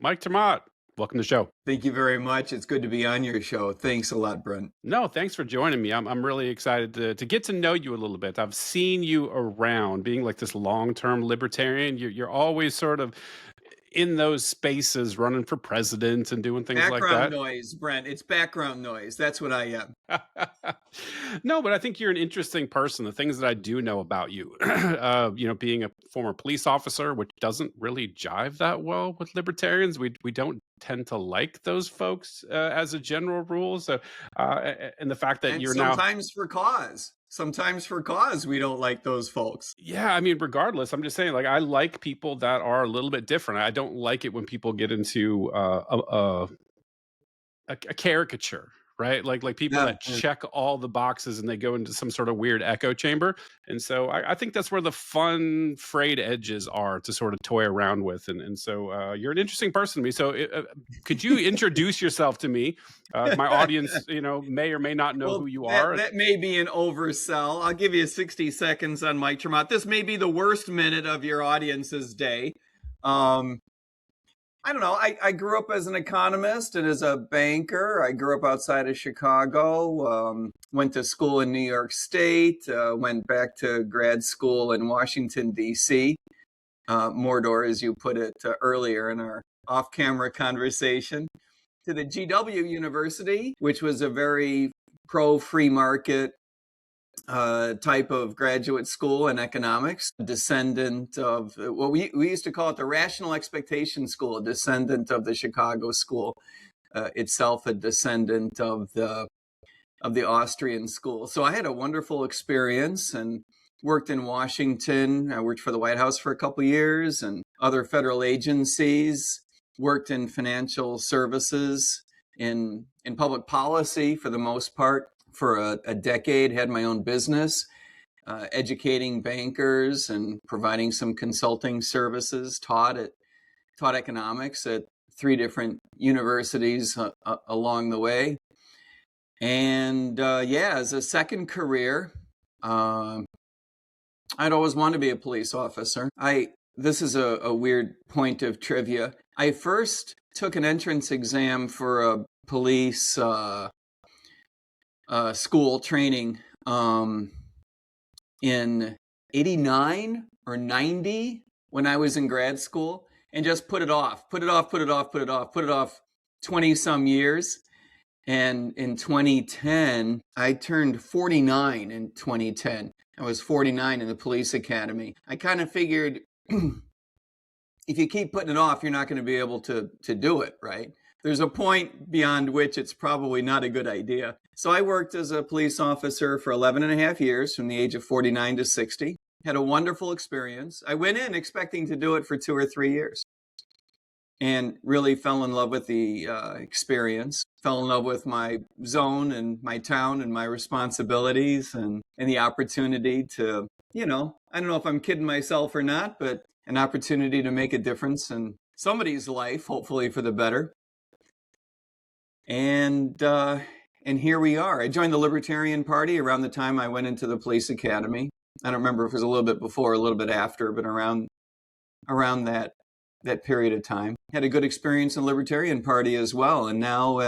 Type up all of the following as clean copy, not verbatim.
Mike Ter Maat, welcome to the show. Thank you very much. It's good to be on your show. Thanks a lot, Brent. No, thanks for joining me. I'm really excited to get to know you a little bit. I've seen you around being like this long-term libertarian. You're always sort of in those spaces running for president and doing things like Background that. noise, Brent. It's background noise. That's what I am. No, but I think you're an interesting person. The things that I do know about you, being a former police officer, which doesn't really jive that well with libertarians. We don't tend to like those folks as a general rule. So, and the fact that And you're now, sometimes for cause. Sometimes for cause, we don't like those folks. yeah, I mean, regardless, I'm just saying, like, I like people that are a little bit different. I don't like it when people get into a caricature, right? Like people Yeah. that check all the boxes and they go into some sort of weird echo chamber. And so I think that's where the fun frayed edges are to sort of toy around with. And so you're an interesting person to me. So could you introduce yourself to me? My audience, may or may not know Well, who you that, are. that may be an oversell. I'll give you 60 seconds on Mike Ter Maat. This may be the worst minute of your audience's day. I don't know. I grew up as an economist and as a banker. I grew up outside of Chicago, went to school in New York State, went back to grad school in Washington, D.C., Mordor, as you put it earlier in our off-camera conversation, to the GW University, which was a very pro-free market type of graduate school in economics, descendant of what we used to call it the Rational Expectation School, a descendant of the Chicago School, itself a descendant of the Austrian school. So I had a wonderful experience and worked in Washington. I worked for the White House for a couple of years and other federal agencies, worked in financial services, in public policy for the most part, for a decade, had my own business, educating bankers and providing some consulting services, taught economics at 3 different universities along the way. And as a second career, I'd always wanted to be a police officer. This is a weird point of trivia. I first took an entrance exam for a police school training in 89 or 90 when I was in grad school, and just put it off 20 some years. And in 2010, I turned 49 in 2010. I was 49 in the police academy. I kind of figured if you keep putting it off, you're not going to be able to do it, right? There's a point beyond which it's probably not a good idea. So I worked as a police officer for 11 and a half years from the age of 49 to 60. Had a wonderful experience. I went in expecting to do it for 2 or 3 years and really fell in love with the experience, fell in love with my zone and my town and my responsibilities and the opportunity to, I don't know if I'm kidding myself or not, but an opportunity to make a difference in somebody's life, hopefully for the better. And here we are. I joined the Libertarian Party around the time I went into the police academy. I don't remember if it was a little bit before, a little bit after, but around that period of time. Had a good experience in the Libertarian Party as well. And now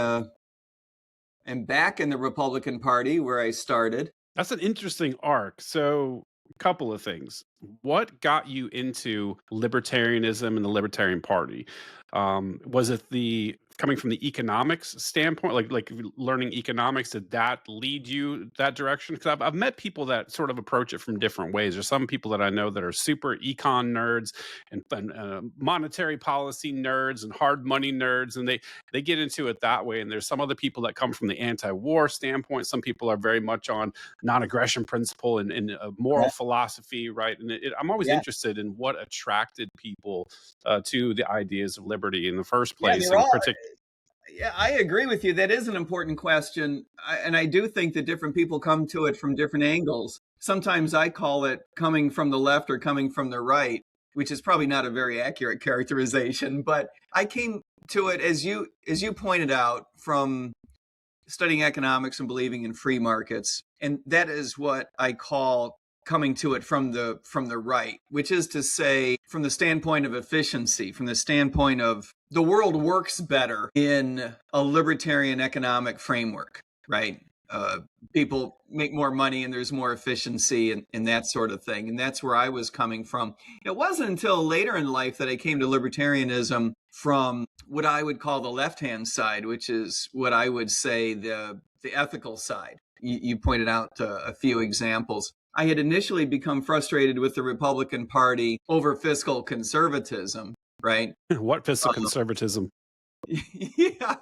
I'm back in the Republican Party where I started. That's an interesting arc. So, a couple of things. What got you into libertarianism and the Libertarian Party? Was it coming from the economics standpoint, like learning economics? Did that lead you that direction? Because I've met people that sort of approach it from different ways. There's some people that I know that are super econ nerds and monetary policy nerds and hard money nerds, and they get into it that way. And there's some other people that come from the anti-war standpoint. Some people are very much on non-aggression principle and moral philosophy, right? And I'm always interested in what attracted people to the ideas of liberty in the first place. Yeah, I agree with you. That is an important question. And I do think that different people come to it from different angles. Sometimes I call it coming from the left or coming from the right, which is probably not a very accurate characterization. But I came to it, as you pointed out, from studying economics and believing in free markets. And that is what I call coming to it from the right, which is to say, from the standpoint of efficiency, from the standpoint of the world works better in a libertarian economic framework, right? People make more money and there's more efficiency and that sort of thing. And that's where I was coming from. It wasn't until later in life that I came to libertarianism from what I would call the left-hand side, which is what I would say the ethical side. You pointed out a few examples. I had initially become frustrated with the Republican Party over fiscal conservatism, right? What fiscal conservatism? Yeah.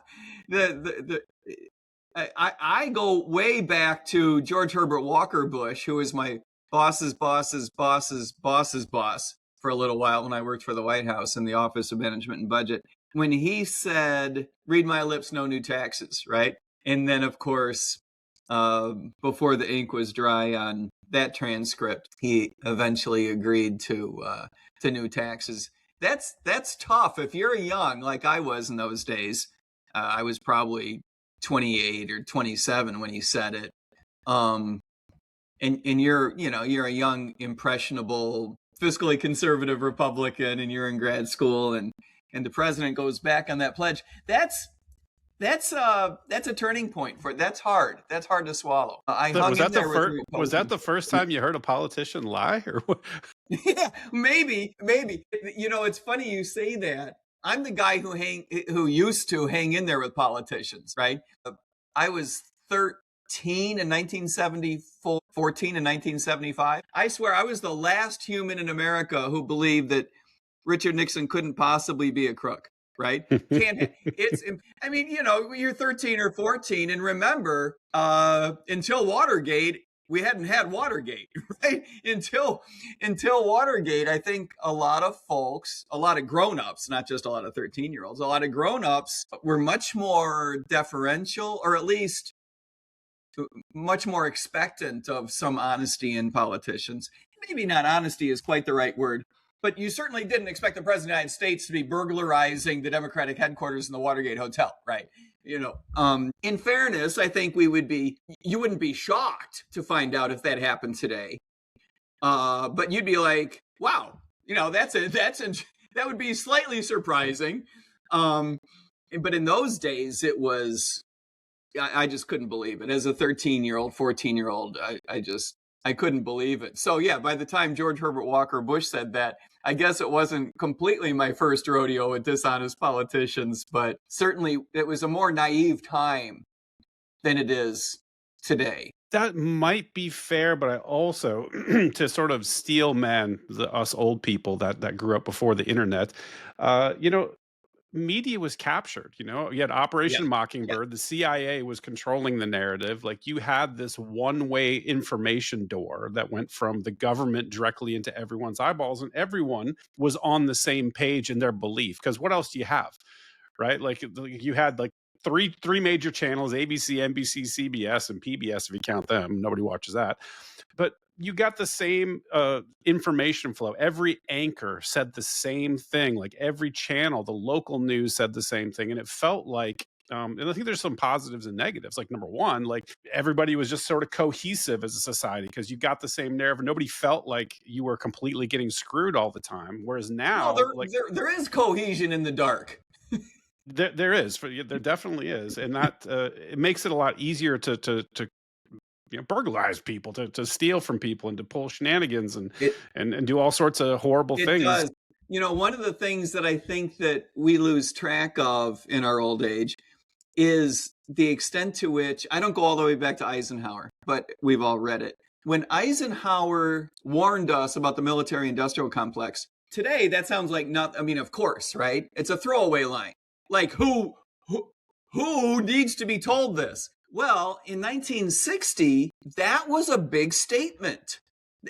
I go way back to George Herbert Walker Bush, who was my boss's boss's boss's boss's boss for a little while when I worked for the White House in the Office of Management and Budget, when he said, "Read my lips, no new taxes," right? And then, of course, before the ink was dry on that transcript, he eventually agreed to new taxes. That's tough. If you're young, like I was in those days, I was probably 28 or 27 when he said it. And you're a young, impressionable, fiscally conservative Republican, and you're in grad school, and the president goes back on that pledge. That's a turning point for it. That's hard. That's hard to swallow. Was that the first time you heard a politician lie, or what? Yeah, maybe. It's funny you say that. I'm the guy who used to hang in there with politicians, right? I was 13 in 1974, 14 in 1975. I swear I was the last human in America who believed that Richard Nixon couldn't possibly be a crook, right? You're 13 or 14, and remember, until Watergate, we hadn't had Watergate, right? Until Watergate, I think a lot of folks, a lot of grown-ups, not just a lot of 13-year-olds, a lot of grown-ups were much more deferential, or at least much more expectant of some honesty in politicians. Maybe not honesty is quite the right word, but you certainly didn't expect the President of the United States to be burglarizing the Democratic headquarters in the Watergate Hotel, right? In fairness, I think you wouldn't be shocked to find out if that happened today. But you'd be like, wow, that would be slightly surprising. But in those days, it was, I just couldn't believe it. As a 13-year-old, 14-year-old, I couldn't believe it. So yeah, by the time George Herbert Walker Bush said that, I guess it wasn't completely my first rodeo with dishonest politicians, but certainly it was a more naive time than it is today. That might be fair, but I also, to sort of steel man, us old people that grew up before the internet, media was captured. You had Operation Mockingbird. The CIA was controlling the narrative. Like, you had this one-way information door that went from the government directly into everyone's eyeballs, and everyone was on the same page in their belief. Because what else do you have, right? Like, you had like three major channels: ABC, NBC, CBS, and PBS, if you count them. Nobody watches that. But you got the same information flow. Every anchor said the same thing. Like, every channel, the local news said the same thing. And it felt like, and I think there's some positives and negatives. Like, number one, like, everybody was just sort of cohesive as a society because you got the same narrative. Nobody felt like you were completely getting screwed all the time. Whereas now, there is cohesion in the dark. There definitely is. And that it makes it a lot easier to burglarize people, to steal from people, and to pull shenanigans and do all sorts of horrible things. Does. One of the things that I think that we lose track of in our old age is the extent to which, I don't go all the way back to Eisenhower, but we've all read it. When Eisenhower warned us about the military-industrial complex, today that sounds like of course, right? It's a throwaway line. Like, who needs to be told this? Well, in 1960, that was a big statement,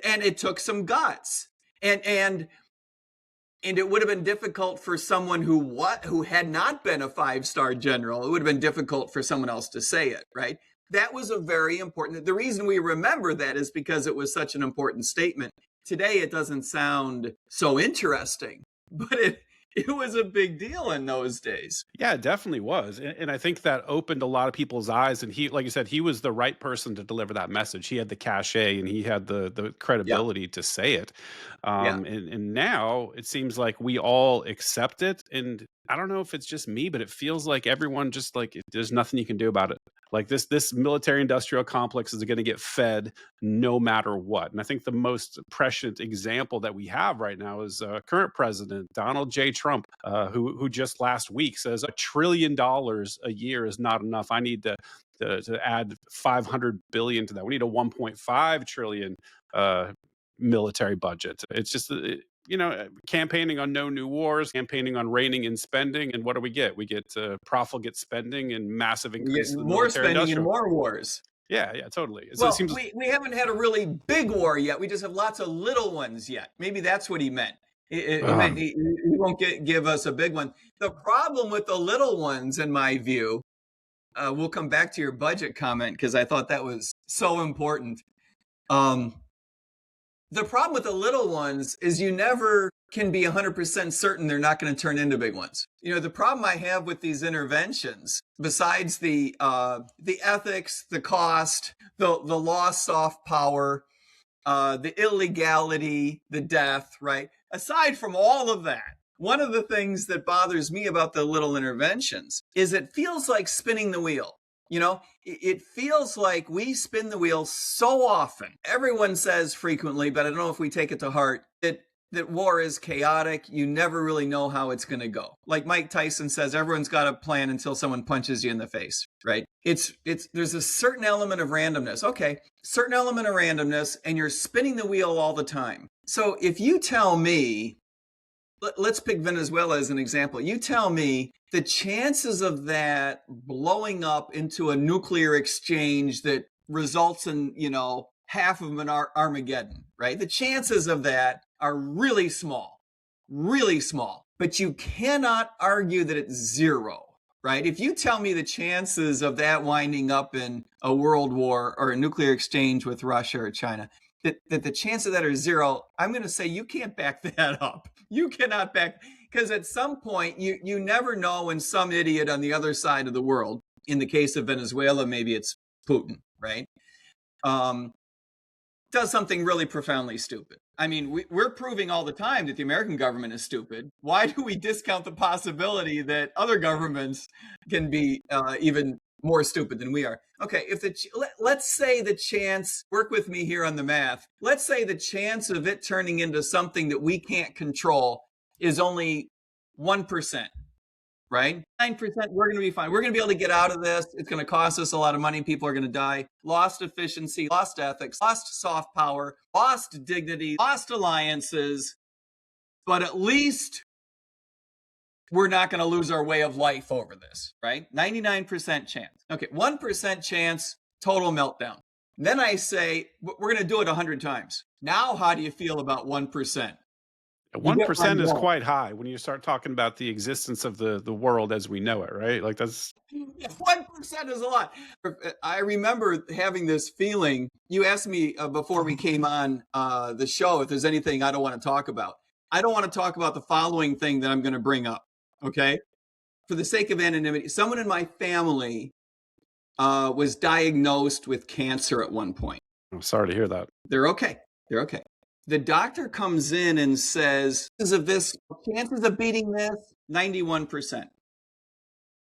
and it took some guts. And it would have been difficult for someone who had not been a five-star general. It would have been difficult for someone else to say it, right? That was a very important. The reason we remember that is because it was such an important statement. Today, it doesn't sound so interesting, but It was a big deal in those days. Yeah, it definitely was, and I think that opened a lot of people's eyes, and he like you said, he was the right person to deliver that message. He had the cachet, and he had the Yeah, credibility to say it, yeah. and now it seems like we all accept it, and I don't know if it's just me, but it feels like everyone just like, there's nothing you can do about it. Like this military industrial complex is gonna get fed no matter what, and I think the most prescient example that we have right now is, current president Donald J. Trump, who just last week says $1 trillion a year is not enough. I need to add 500 billion to that. We need a 1.5 trillion uh, military budget. It's just campaigning on no new wars, campaigning on reining in spending, and what do we get? We get profligate spending and massive We get increase of the more military spending and industrial. more wars. Yeah, yeah, totally. So it Well, seems. we haven't had a really big war yet. We just have lots of little ones yet. Maybe that's what he meant. He meant Um, he won't give us a big one. The problem with the little ones, in my view, we'll come back to your budget comment because I thought that was so important. Um, the problem with the little ones is you never can be 100% certain they're not going to turn into big ones. You know, the problem I have with these interventions, besides the ethics, the cost, the lost soft power, the illegality, the death, right? Aside from all of that, one of the things that bothers me about the little interventions is it feels like spinning the wheel. You know, it feels like we spin the wheel so often. Everyone says frequently, but I don't know if we take it to heart, that war is chaotic. You never really know how it's going to go. Like Mike Tyson says, everyone's got a plan until someone punches you in the face, right? There's a certain element of randomness. Okay, certain element of randomness, and you're spinning the wheel all the time. So if you tell me, let's pick Venezuela as an example. You tell me the chances of that blowing up into a nuclear exchange that results in, half of an Armageddon, right? The chances of that are really small, really small. But you cannot argue that it's zero, right? If you tell me the chances of that winding up in a world war or a nuclear exchange with Russia or China, that the chance of that are zero, I'm going to say you can't back that up. You cannot back, because at some point you never know when some idiot on the other side of the world, in the case of Venezuela, maybe it's Putin, right? Does something really profoundly stupid. I mean, we're proving all the time that the American government is stupid. Why do we discount the possibility that other governments can be even more stupid than we are? Okay, let's say the chance, work with me here on the math, let's say the chance of it turning into something that we can't control is only 1%. Right? 9%, we're going to be fine. We're going to be able to get out of this. It's going to cost us a lot of money. People are going to die. Lost efficiency, lost ethics, lost soft power, lost dignity, lost alliances. But at least we're not going to lose our way of life over this, right? 99% chance. Okay, 1% chance, total meltdown. Then I say, we're going to do it 100 times. Now, how do you feel about 1%? You get where I'm 1% is going. quite high when you start talking about the existence of the world as we know it, right? Like that's. 1% is a lot. I remember having this feeling. You asked me before we came on the show if there's anything I don't want to talk about. I don't want to talk about the following thing that I'm going to bring up. Okay. For the sake of anonymity, someone in my family was diagnosed with cancer at one point. I'm sorry to hear that. They're okay. They're okay. The doctor comes in and says, chances of beating this, 91%.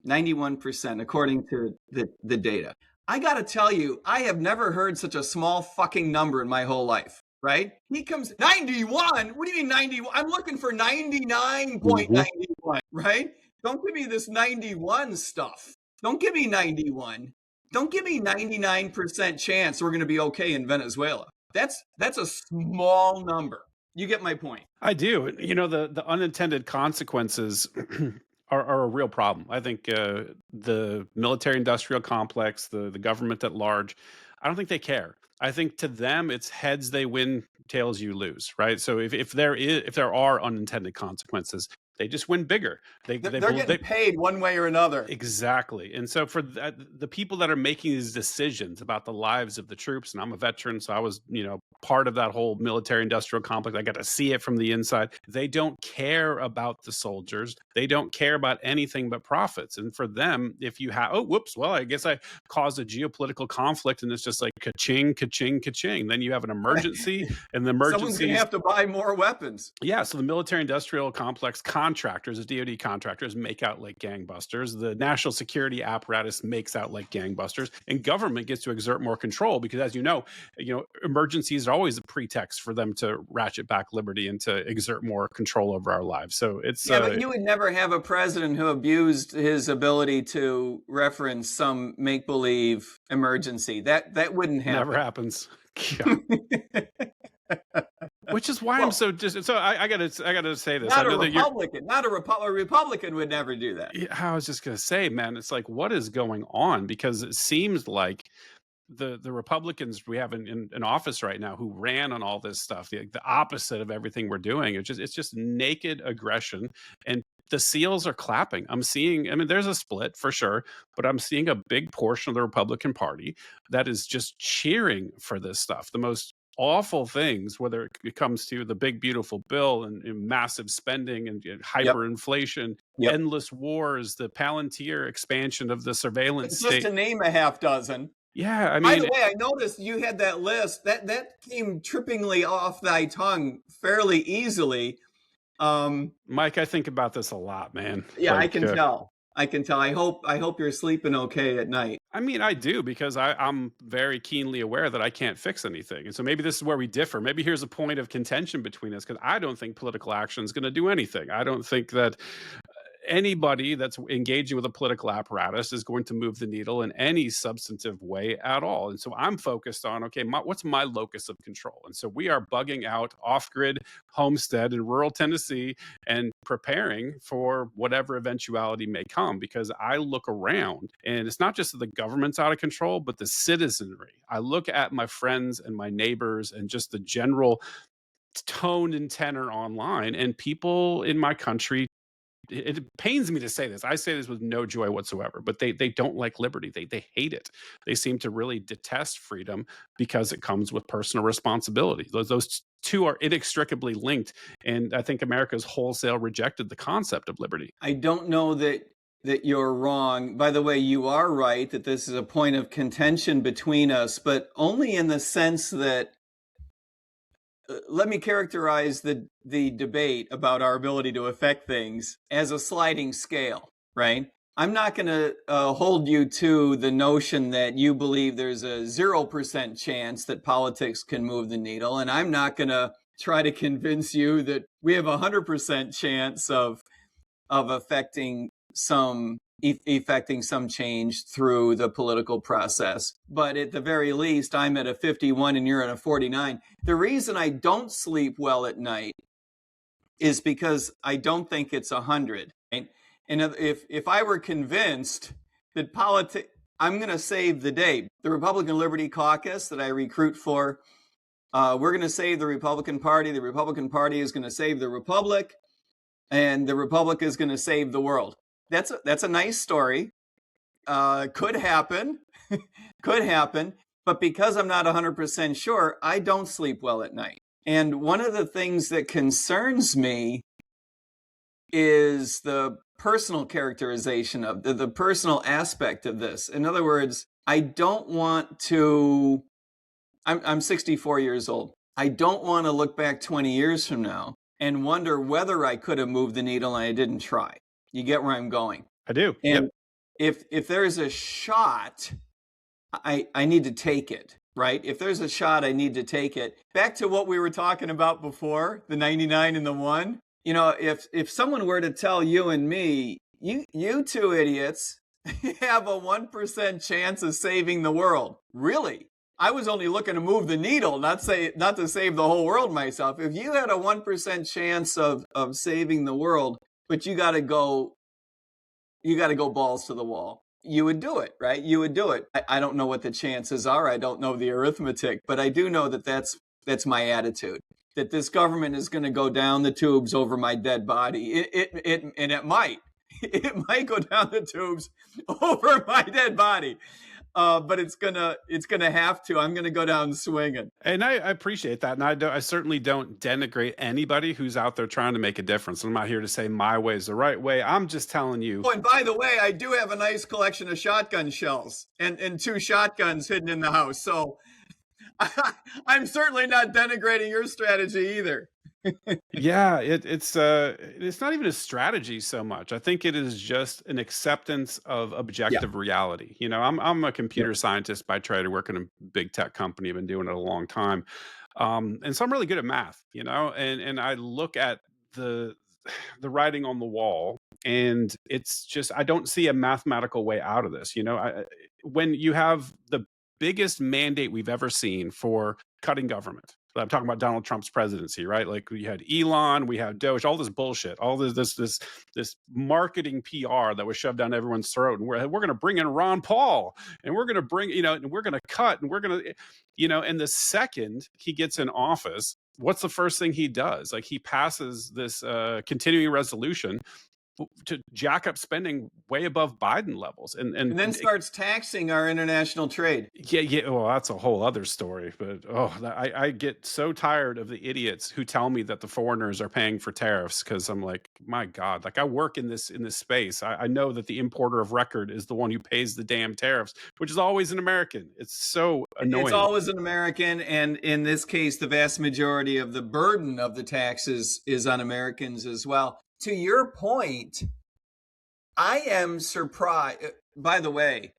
91%, according to the data. I got to tell you, I have never heard such a small fucking number in my whole life, right? He comes, 91? What do you mean 91? I'm looking for 99.91, right? Don't give me this 91 stuff. Don't give me 91. Don't give me 99% chance we're going to be okay in Venezuela. That's a small number. You get my point. I do. The unintended consequences are a real problem. I think the military industrial complex, the government at large, I don't think they care. I think to them it's heads they win, tails you lose, right? So if there are unintended consequences, They just win bigger. They're getting paid one way or another. Exactly. And so for the people that are making these decisions about the lives of the troops, and I'm a veteran, so I was, part of that whole military industrial complex. I got to see it from the inside. They don't care about the soldiers. They don't care about anything but profits. And for them, if you have, well, I guess I caused a geopolitical conflict and it's just like ka-ching, ka-ching, ka-ching. Then you have an emergency and the emergency. Someone's going to have to buy more weapons. Yeah. So the military industrial complex contractors, the DoD contractors, make out like gangbusters. The national security apparatus makes out like gangbusters, and government gets to exert more control because, as you know, emergencies are always a pretext for them to ratchet back liberty and to exert more control over our lives. So it's but you would never have a president who abused his ability to reference some make-believe emergency. That wouldn't happen. Never happens. Yeah. Which is why I'm so I gotta say this. Not a Republican. A Republican would never do that. Yeah, I was just gonna say, man, it's like, what is going on? Because it seems like the Republicans we have in office right now who ran on all this stuff, the opposite of everything we're doing. It's just naked aggression, and the SEALs are clapping. I'm seeing, there's a split for sure, but I'm seeing a big portion of the Republican Party that is just cheering for this stuff. The most awful things, whether it comes to the big beautiful bill and massive spending and hyperinflation, endless wars, the Palantir expansion of the surveillance state. Just to name a half dozen. Yeah, By the way, I noticed you had that list that came trippingly off thy tongue fairly easily. Mike, I think about this a lot, man. Yeah, I can tell. I can tell. I hope you're sleeping okay at night. I do, because I'm very keenly aware that I can't fix anything. And so maybe this is where we differ. Maybe here's a point of contention between us, because I don't think political action is going to do anything. I don't think that anybody that's engaging with a political apparatus is going to move the needle in any substantive way at all. And so I'm focused on, okay, what's my locus of control? And so we are bugging out off-grid homestead in rural Tennessee and preparing for whatever eventuality may come, because I look around and it's not just that the government's out of control, but the citizenry. I look at my friends and my neighbors and just the general tone and tenor online, and people in my country, it pains me to say this. I say this with no joy whatsoever, but they don't like liberty. They hate it. They seem to really detest freedom because it comes with personal responsibility. Those two are inextricably linked, and I think America's wholesale rejected the concept of liberty. I don't know that you're wrong. By the way, you are right that this is a point of contention between us, but only in the sense that let me characterize the debate about our ability to affect things as a sliding scale, right? I'm not going to hold you to the notion that you believe there's a 0% chance that politics can move the needle, and I'm not going to try to convince you that we have a 100% chance of affecting some change through the political process. But at the very least, I'm at a 51 and you're at a 49. The reason I don't sleep well at night is because I don't think it's 100. Right? And if I were convinced that politics, I'm going to save the day. The Republican Liberty Caucus that I recruit for, we're going to save the Republican Party. The Republican Party is going to save the Republic, and the Republic is going to save the world. That's a nice story. Could happen. Could happen. But because I'm not 100% sure, I don't sleep well at night. And one of the things that concerns me is the personal characterization of the personal aspect of this. In other words, I don't want to, I'm 64 years old. I don't want to look back 20 years from now and wonder whether I could have moved the needle and I didn't try. You get where I'm going? I do. And if there's a shot, I need to take it, right? If there's a shot, I need to take it. Back to what we were talking about before, the 99 and the 1. If someone were to tell you and me, you two idiots have a 1% chance of saving the world. Really? I was only looking to move the needle, not to save the whole world myself. If you had a 1% chance of saving the world, but you got to go balls to the wall, you would do it, right? You would do it. I don't know what the chances are. I don't know the arithmetic, but I do know that that's my attitude. that this government is going to go down the tubes over my dead body. And it might. It might go down the tubes over my dead body. But it's gonna have to. I'm gonna go down swinging. And I appreciate that, and I certainly don't denigrate anybody who's out there trying to make a difference. I'm not here to say my way is the right way. I'm just telling you. Oh, and by the way, I do have a nice collection of shotgun shells and 2 shotguns hidden in the house. So I'm certainly not denigrating your strategy either. Yeah, it's not even a strategy so much. I think it is just an acceptance of objective reality. You know, I'm a computer scientist by trade. I work in a big tech company. I've been doing it a long time, and so I'm really good at math. You know, and I look at the the writing on the wall, and it's just I don't see a mathematical way out of this. You know, when you have the biggest mandate we've ever seen for cutting government. I'm talking about Donald Trump's presidency, right? Like we had Elon, we had Doge, all this bullshit, all this marketing PR that was shoved down everyone's throat, and we're going to bring in Ron Paul, and we're going to bring, you know, and we're going to cut, and we're going to, you know, and the second he gets in office, what's the first thing he does? Like he passes this continuing resolution to jack up spending way above Biden levels, and then starts taxing our international trade. Yeah. Well, that's a whole other story. But I get so tired of the idiots who tell me that the foreigners are paying for tariffs, because I'm like, my God, like I work in this space. I know that the importer of record is the one who pays the damn tariffs, which is always an American. It's so annoying. It's always an American, and in this case, the vast majority of the burden of the taxes is on Americans as well. To your point, I am surprised. By the way,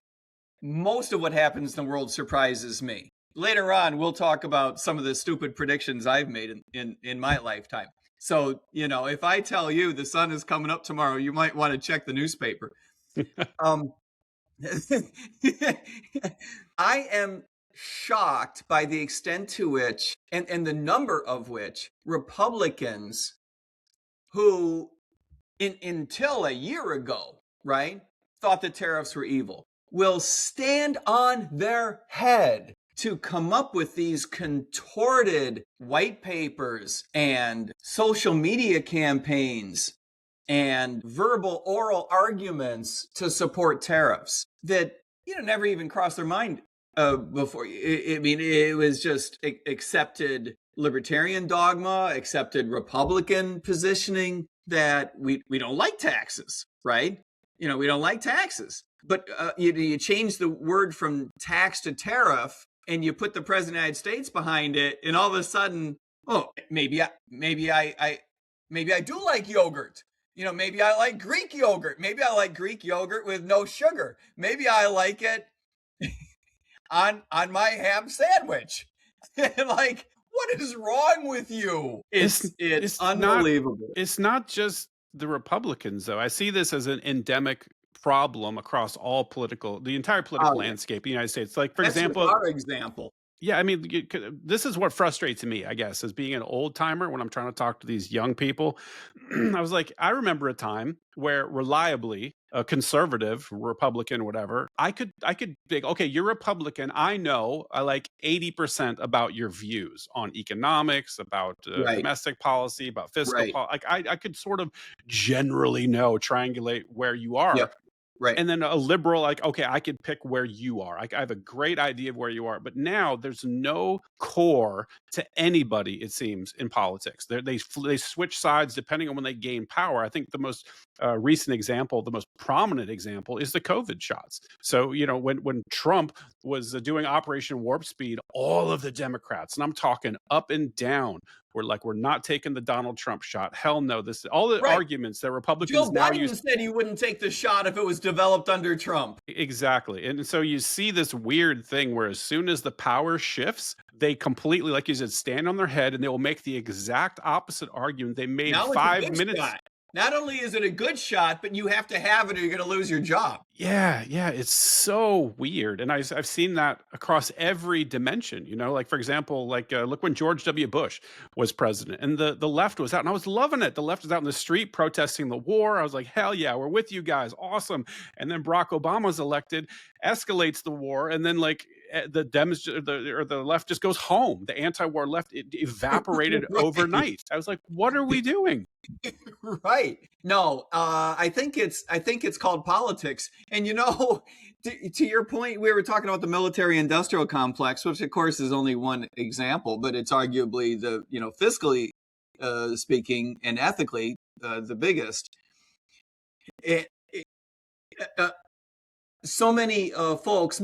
most of what happens in the world surprises me. Later on, we'll talk about some of the stupid predictions I've made in my lifetime. So, you know, if I tell you the sun is coming up tomorrow, you might want to check the newspaper. I am shocked by the extent to which, and the number of which, Republicans who until a year ago, right, thought that tariffs were evil, will stand on their head to come up with these contorted white papers and social media campaigns and verbal oral arguments to support tariffs that, you know, never even crossed their mind before. I mean, it was just accepted libertarian dogma, accepted Republican positioning that we don't like taxes, right? You know, we don't like taxes. But you change the word from tax to tariff, and you put the president of the United States behind it, and all of a sudden, oh, maybe I do like yogurt. You know, maybe I like Greek yogurt. Maybe I like Greek yogurt with no sugar. Maybe I like it on my ham sandwich. Like, what is wrong with you? It's unbelievable. It's not just the Republicans, though. I see this as an endemic problem across the entire political landscape of the United States. Like, for example, our example. Yeah, I mean, this is what frustrates me, I guess, as being an old timer when I'm trying to talk to these young people. I was like, I remember a time where reliably a conservative, Republican, whatever, I could think, okay, you're Republican. I know I like 80% about your views on economics, about domestic policy, about fiscal policy. Like I could sort of generally triangulate where you are. Yep. Right. And then a liberal, like, okay, I could pick where you are. I have a great idea of where you are. But now there's no core to anybody, it seems, in politics. They switch sides depending on when they gain power. I think the most recent example, the most prominent example, is the COVID shots. So, you know, when Trump was doing Operation Warp Speed, all of the Democrats, and I'm talking up and down, were like, we're not taking the Donald Trump shot. Hell no. All the arguments that Republicans Joe now Biden use. said he wouldn't take the shot if it was developed under Trump. Exactly. And so you see this weird thing where as soon as the power shifts, they completely, like you said, stand on their head, and they will make the exact opposite argument they made 5 minutes. Not only is it a good shot, but you have to have it or you're going to lose your job. Yeah, it's so weird. And I've seen that across every dimension, you know, like, for example, like look when George W. Bush was president and the left was out, and I was loving it. The left was out in the street protesting the war. I was like, hell yeah, we're with you guys. Awesome. And then Barack Obama's elected, escalates the war. And then, like, the left just goes home. The anti-war left, it evaporated overnight. I was like, what are we doing? Right. No, I think it's called politics. And to your point, we were talking about the military industrial complex, which of course is only one example, but it's arguably the, fiscally speaking and ethically the biggest. So many folks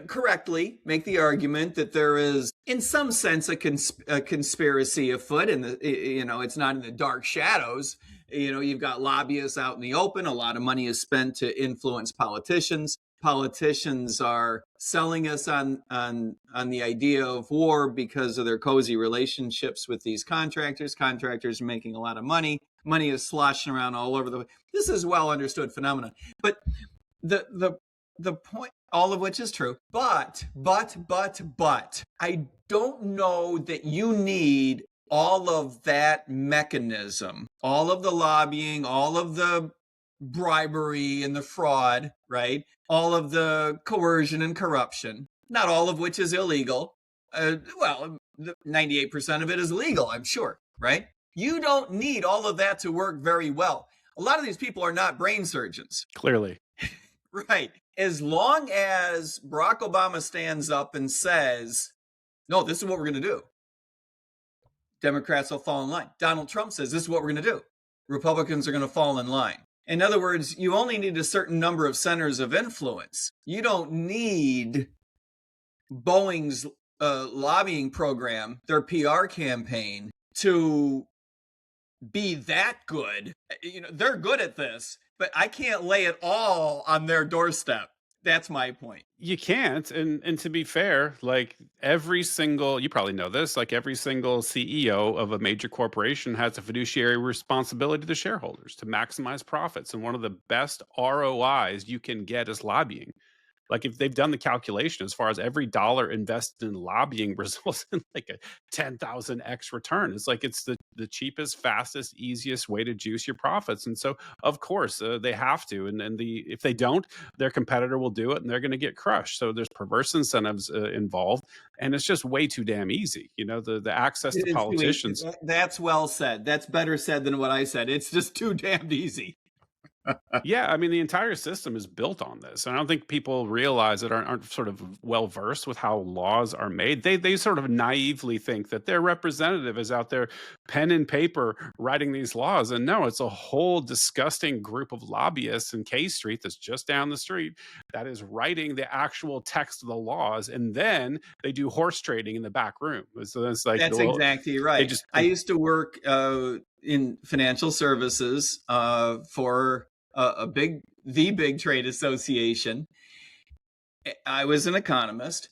correctly make the argument that there is, in some sense, a conspiracy afoot, and it's not in the dark shadows. You've got lobbyists out in the open. A lot of money is spent to influence politicians. Politicians are selling us on the idea of war because of their cozy relationships with these contractors. Contractors are making a lot of money. Money is sloshing around all over the place. This is well understood phenomenon. But the point, all of which is true, but I don't know that you need all of that mechanism, all of the lobbying, all of the bribery and the fraud, right? All of the coercion and corruption, not all of which is illegal. 98% of it is legal, I'm sure, right? You don't need all of that to work very well. A lot of these people are not brain surgeons. Clearly. Right. As long as Barack Obama stands up and says, no, this is what we're going to do, Democrats will fall in line. Donald Trump says, this is what we're going to do, Republicans are going to fall in line. In other words, you only need a certain number of centers of influence. You don't need Boeing's lobbying program, their PR campaign, to be that good. They're good at this, but I can't lay it all on their doorstep. That's my point. You can't. And to be fair, like you probably know this, like every single CEO of a major corporation has a fiduciary responsibility to the shareholders to maximize profits. And one of the best ROIs you can get is lobbying. Like if they've done the calculation as far as every dollar invested in lobbying results in like a 10,000x return. It's like it's the cheapest, fastest, easiest way to juice your profits. And so, of course, they have to. And if they don't, their competitor will do it and they're going to get crushed. So there's perverse incentives involved. And it's just way too damn easy. The access to politicians. That's well said. That's better said than what I said. It's just too damned easy. Yeah, I mean, the entire system is built on this. And I don't think people realize that aren't sort of well versed with how laws are made. They sort of naively think that their representative is out there, pen and paper, writing these laws. And no, it's a whole disgusting group of lobbyists in K Street that's just down the street that is writing the actual text of the laws. And then they do horse trading in the back room. So that's like exactly right. I used to work in financial services for the big trade association. I was an economist,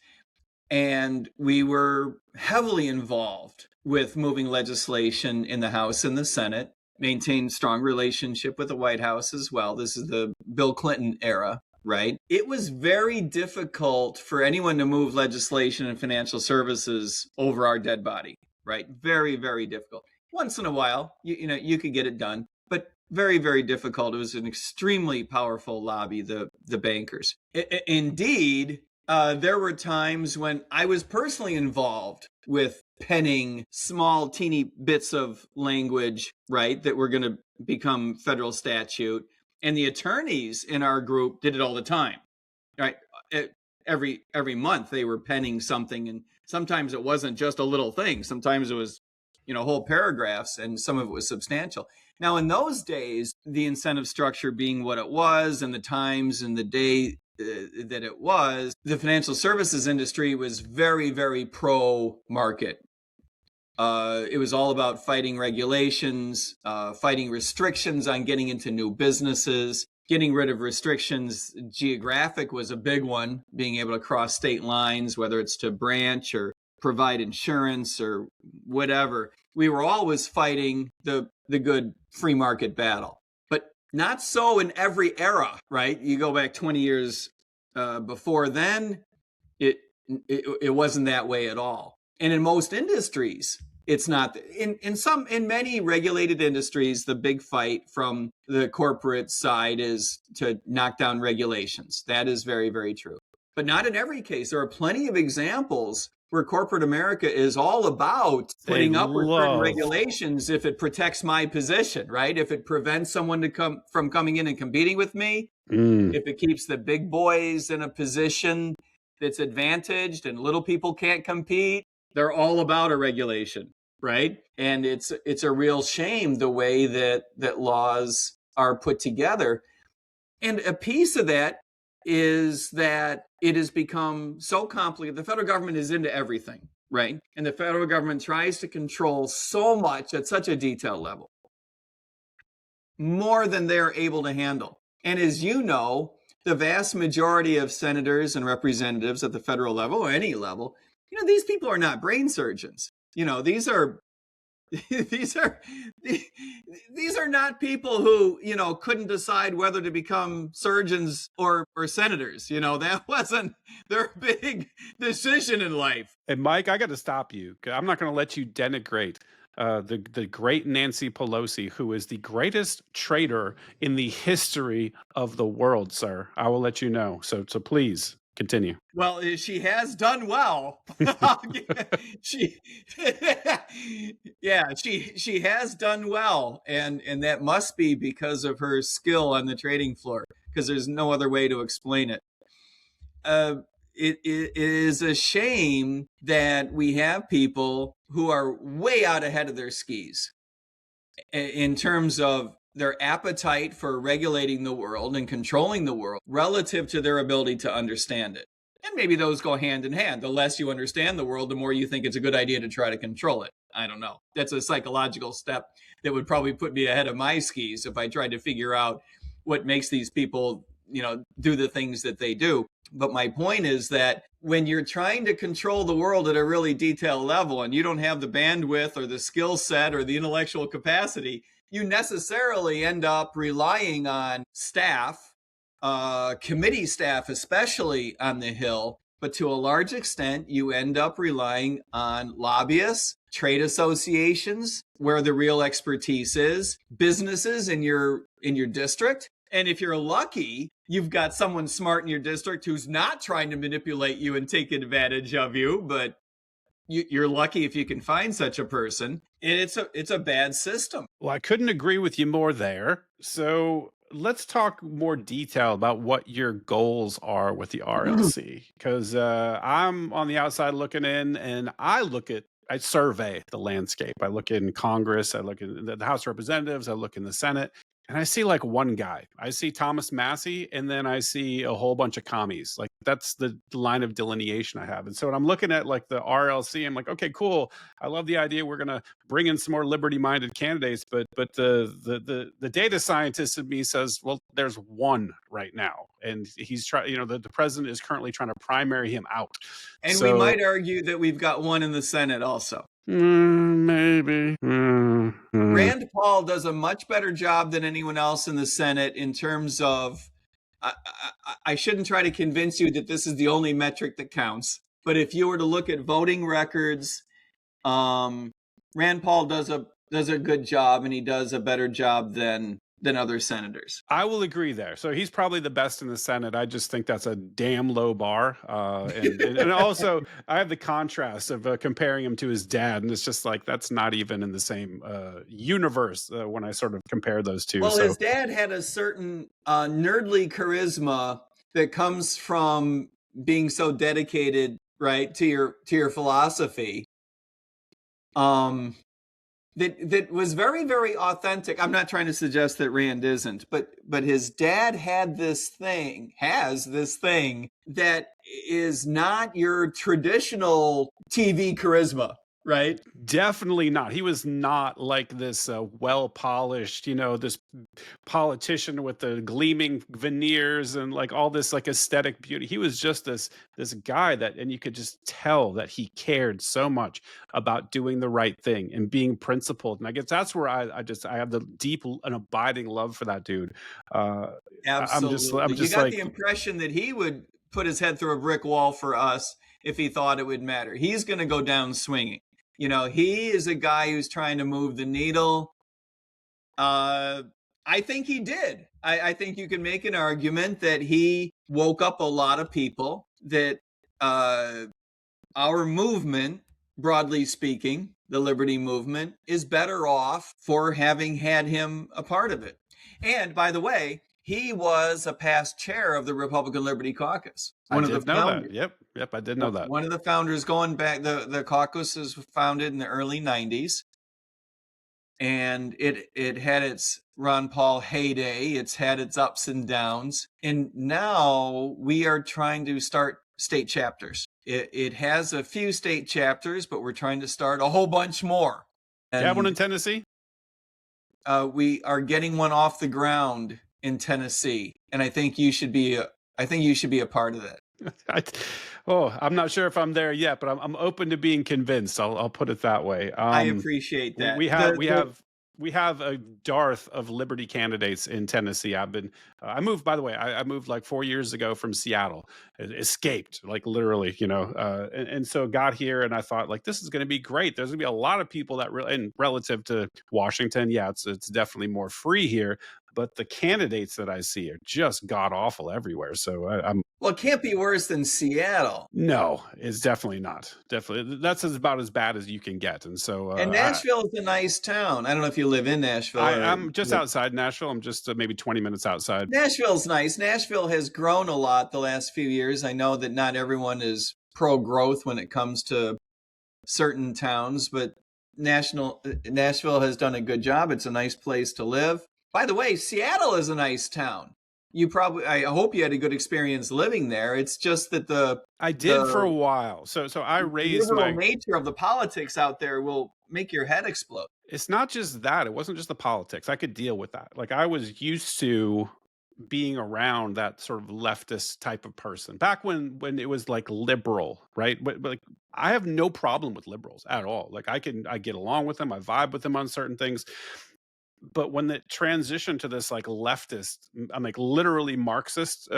and we were heavily involved with moving legislation in the House and the Senate, maintained strong relationship with the White House as well. This is the Bill Clinton era, right? It was very difficult for anyone to move legislation in financial services over our dead body, right? Very, very difficult. Once in a while, you could get it done, but very, very difficult. It was an extremely powerful lobby, the bankers. Indeed, there were times when I was personally involved with penning small, teeny bits of language, right, that were going to become federal statute. And the attorneys in our group did it all the time, right? Every month they were penning something, and sometimes it wasn't just a little thing. Sometimes it was whole paragraphs, and some of it was substantial. Now, in those days, the incentive structure being what it was, and the times and the day that it was, the financial services industry was very, very pro-market. It was all about fighting regulations, fighting restrictions on getting into new businesses, getting rid of restrictions. Geographic was a big one, being able to cross state lines, whether it's to branch or provide insurance or whatever. We were always fighting the good free market battle, but not so in every era, right? You go back 20 years before then, it wasn't that way at all. And in most industries, it's not. In many regulated industries, the big fight from the corporate side is to knock down regulations. That is very, very true. but not in every case. There are plenty of examples where corporate America is all about They putting up with certain love. regulations if it protects my position, right? If it prevents someone from coming in and competing with me, if it keeps the big boys in a position that's advantaged and little people can't compete, they're all about a regulation, right? And it's a real shame the way that laws are put together. And a piece of that is that it has become so complicated. The federal government is into everything, right? And the federal government tries to control so much at such a detailed level, more than they're able to handle. And as you know, the vast majority of senators and representatives at the federal level or any level, these people are not brain surgeons. These are these are not people who couldn't decide whether to become surgeons or senators. That wasn't their big decision in life. And Mike, I got to stop you. I'm not going to let you denigrate the great Nancy Pelosi, who is the greatest traitor in the history of the world, sir. I will let you know. So please continue. Well, she has done well. she has done well, and that must be because of her skill on the trading floor, because there's no other way to explain it. It is a shame that we have people who are way out ahead of their skis in terms of their appetite for regulating the world and controlling the world relative to their ability to understand it. And maybe those go hand in hand. The less you understand the world, the more you think it's a good idea to try to control it. I don't know. That's a psychological step that would probably put me ahead of my skis if I tried to figure out what makes these people, do the things that they do. But my point is that when you're trying to control the world at a really detailed level and you don't have the bandwidth or the skill set or the intellectual capacity, you necessarily end up relying on staff, committee staff, especially on the Hill. But to a large extent, you end up relying on lobbyists, trade associations, where the real expertise is, businesses in your district. And if you're lucky, you've got someone smart in your district who's not trying to manipulate you and take advantage of you, but you're lucky if you can find such a person. And it's a bad system. Well, I couldn't agree with you more there. So let's talk more detail about what your goals are with the RLC, because I'm on the outside looking in, and I survey the landscape. I look in Congress, I look in the House of Representatives, I look in the Senate, and I see like one guy. I see Thomas Massey, and then I see a whole bunch of commies. Like that's the line of delineation I have. And so when I'm looking at like the RLC, I'm like, okay, cool. I love the idea. We're gonna bring in some more liberty-minded candidates, but the data scientist in me says, well, there's one right now, and he's trying. The president is currently trying to primary him out. And we might argue that we've got one in the Senate also. Maybe. Rand Paul does a much better job than anyone else in the Senate in terms of, I shouldn't try to convince you that this is the only metric that counts, but if you were to look at voting records, Rand Paul does a good job, and he does a better job than other senators. I will agree there. So he's probably the best in the Senate. I just think that's a damn low bar. And also, I have the contrast of comparing him to his dad, and it's just like that's not even in the same universe when I sort of compare those two. Well, his dad had a certain nerdly charisma that comes from being so dedicated, right, to your philosophy. That was very, very authentic. I'm not trying to suggest that Rand isn't, but his dad has this thing that is not your traditional TV charisma, right? Definitely not. He was not like this well-polished, this politician with the gleaming veneers and like all this like aesthetic beauty. He was just this guy and you could just tell that he cared so much about doing the right thing and being principled. And I guess that's where I have the deep and abiding love for that dude. Absolutely. I'm just you got like the impression that he would put his head through a brick wall for us if he thought it would matter. He's going to go down swinging. He is a guy who's trying to move the needle. I think he did. I think you can make an argument that he woke up a lot of people, that our movement, broadly speaking, the liberty movement, is better off for having had him a part of it. And by the way, he was a past chair of the Republican Liberty Caucus. I One of the did know that. founders. Yep, I did know that. One of the founders going back, the caucus was founded in the early 90s. And it had its Ron Paul heyday. It's had its ups and downs. And now we are trying to start state chapters. It has a few state chapters, but we're trying to start a whole bunch more. Do you have one in Tennessee? We are getting one off the ground in Tennessee, and I think you should be a part of that. I'm not sure if I'm there yet, but I'm open to being convinced. I'll put it that way. I appreciate that. We have a dearth of liberty candidates in Tennessee. I moved, by the way, I moved like 4 years ago from Seattle, escaped, like literally, and so got here, and I thought, like, this is going to be great. There's going to be a lot of people and relative to Washington, yeah, it's definitely more free here, but the candidates that I see are just god awful everywhere. So well, it can't be worse than Seattle. No, it's definitely not. Definitely, that's about as bad as you can get. And so, and Nashville is a nice town. I don't know if you live in Nashville. I'm just outside Nashville. I'm just maybe 20 minutes outside. Nashville's nice. Nashville has grown a lot the last few years. I know that not everyone is pro-growth when it comes to certain towns, but Nashville has done a good job. It's a nice place to live. By the way, Seattle is a nice town. I hope you had a good experience living there. It's just that I did for a while. So I raised the nature of the politics out there will make your head explode. It's not just that. It wasn't just the politics. I could deal with that. Like, I was used to being around that sort of leftist type of person back when it was like liberal, right? But like, I have no problem with liberals at all. Like, I get along with them. I vibe with them on certain things. But when it transitioned to this like leftist, I'm like literally Marxist,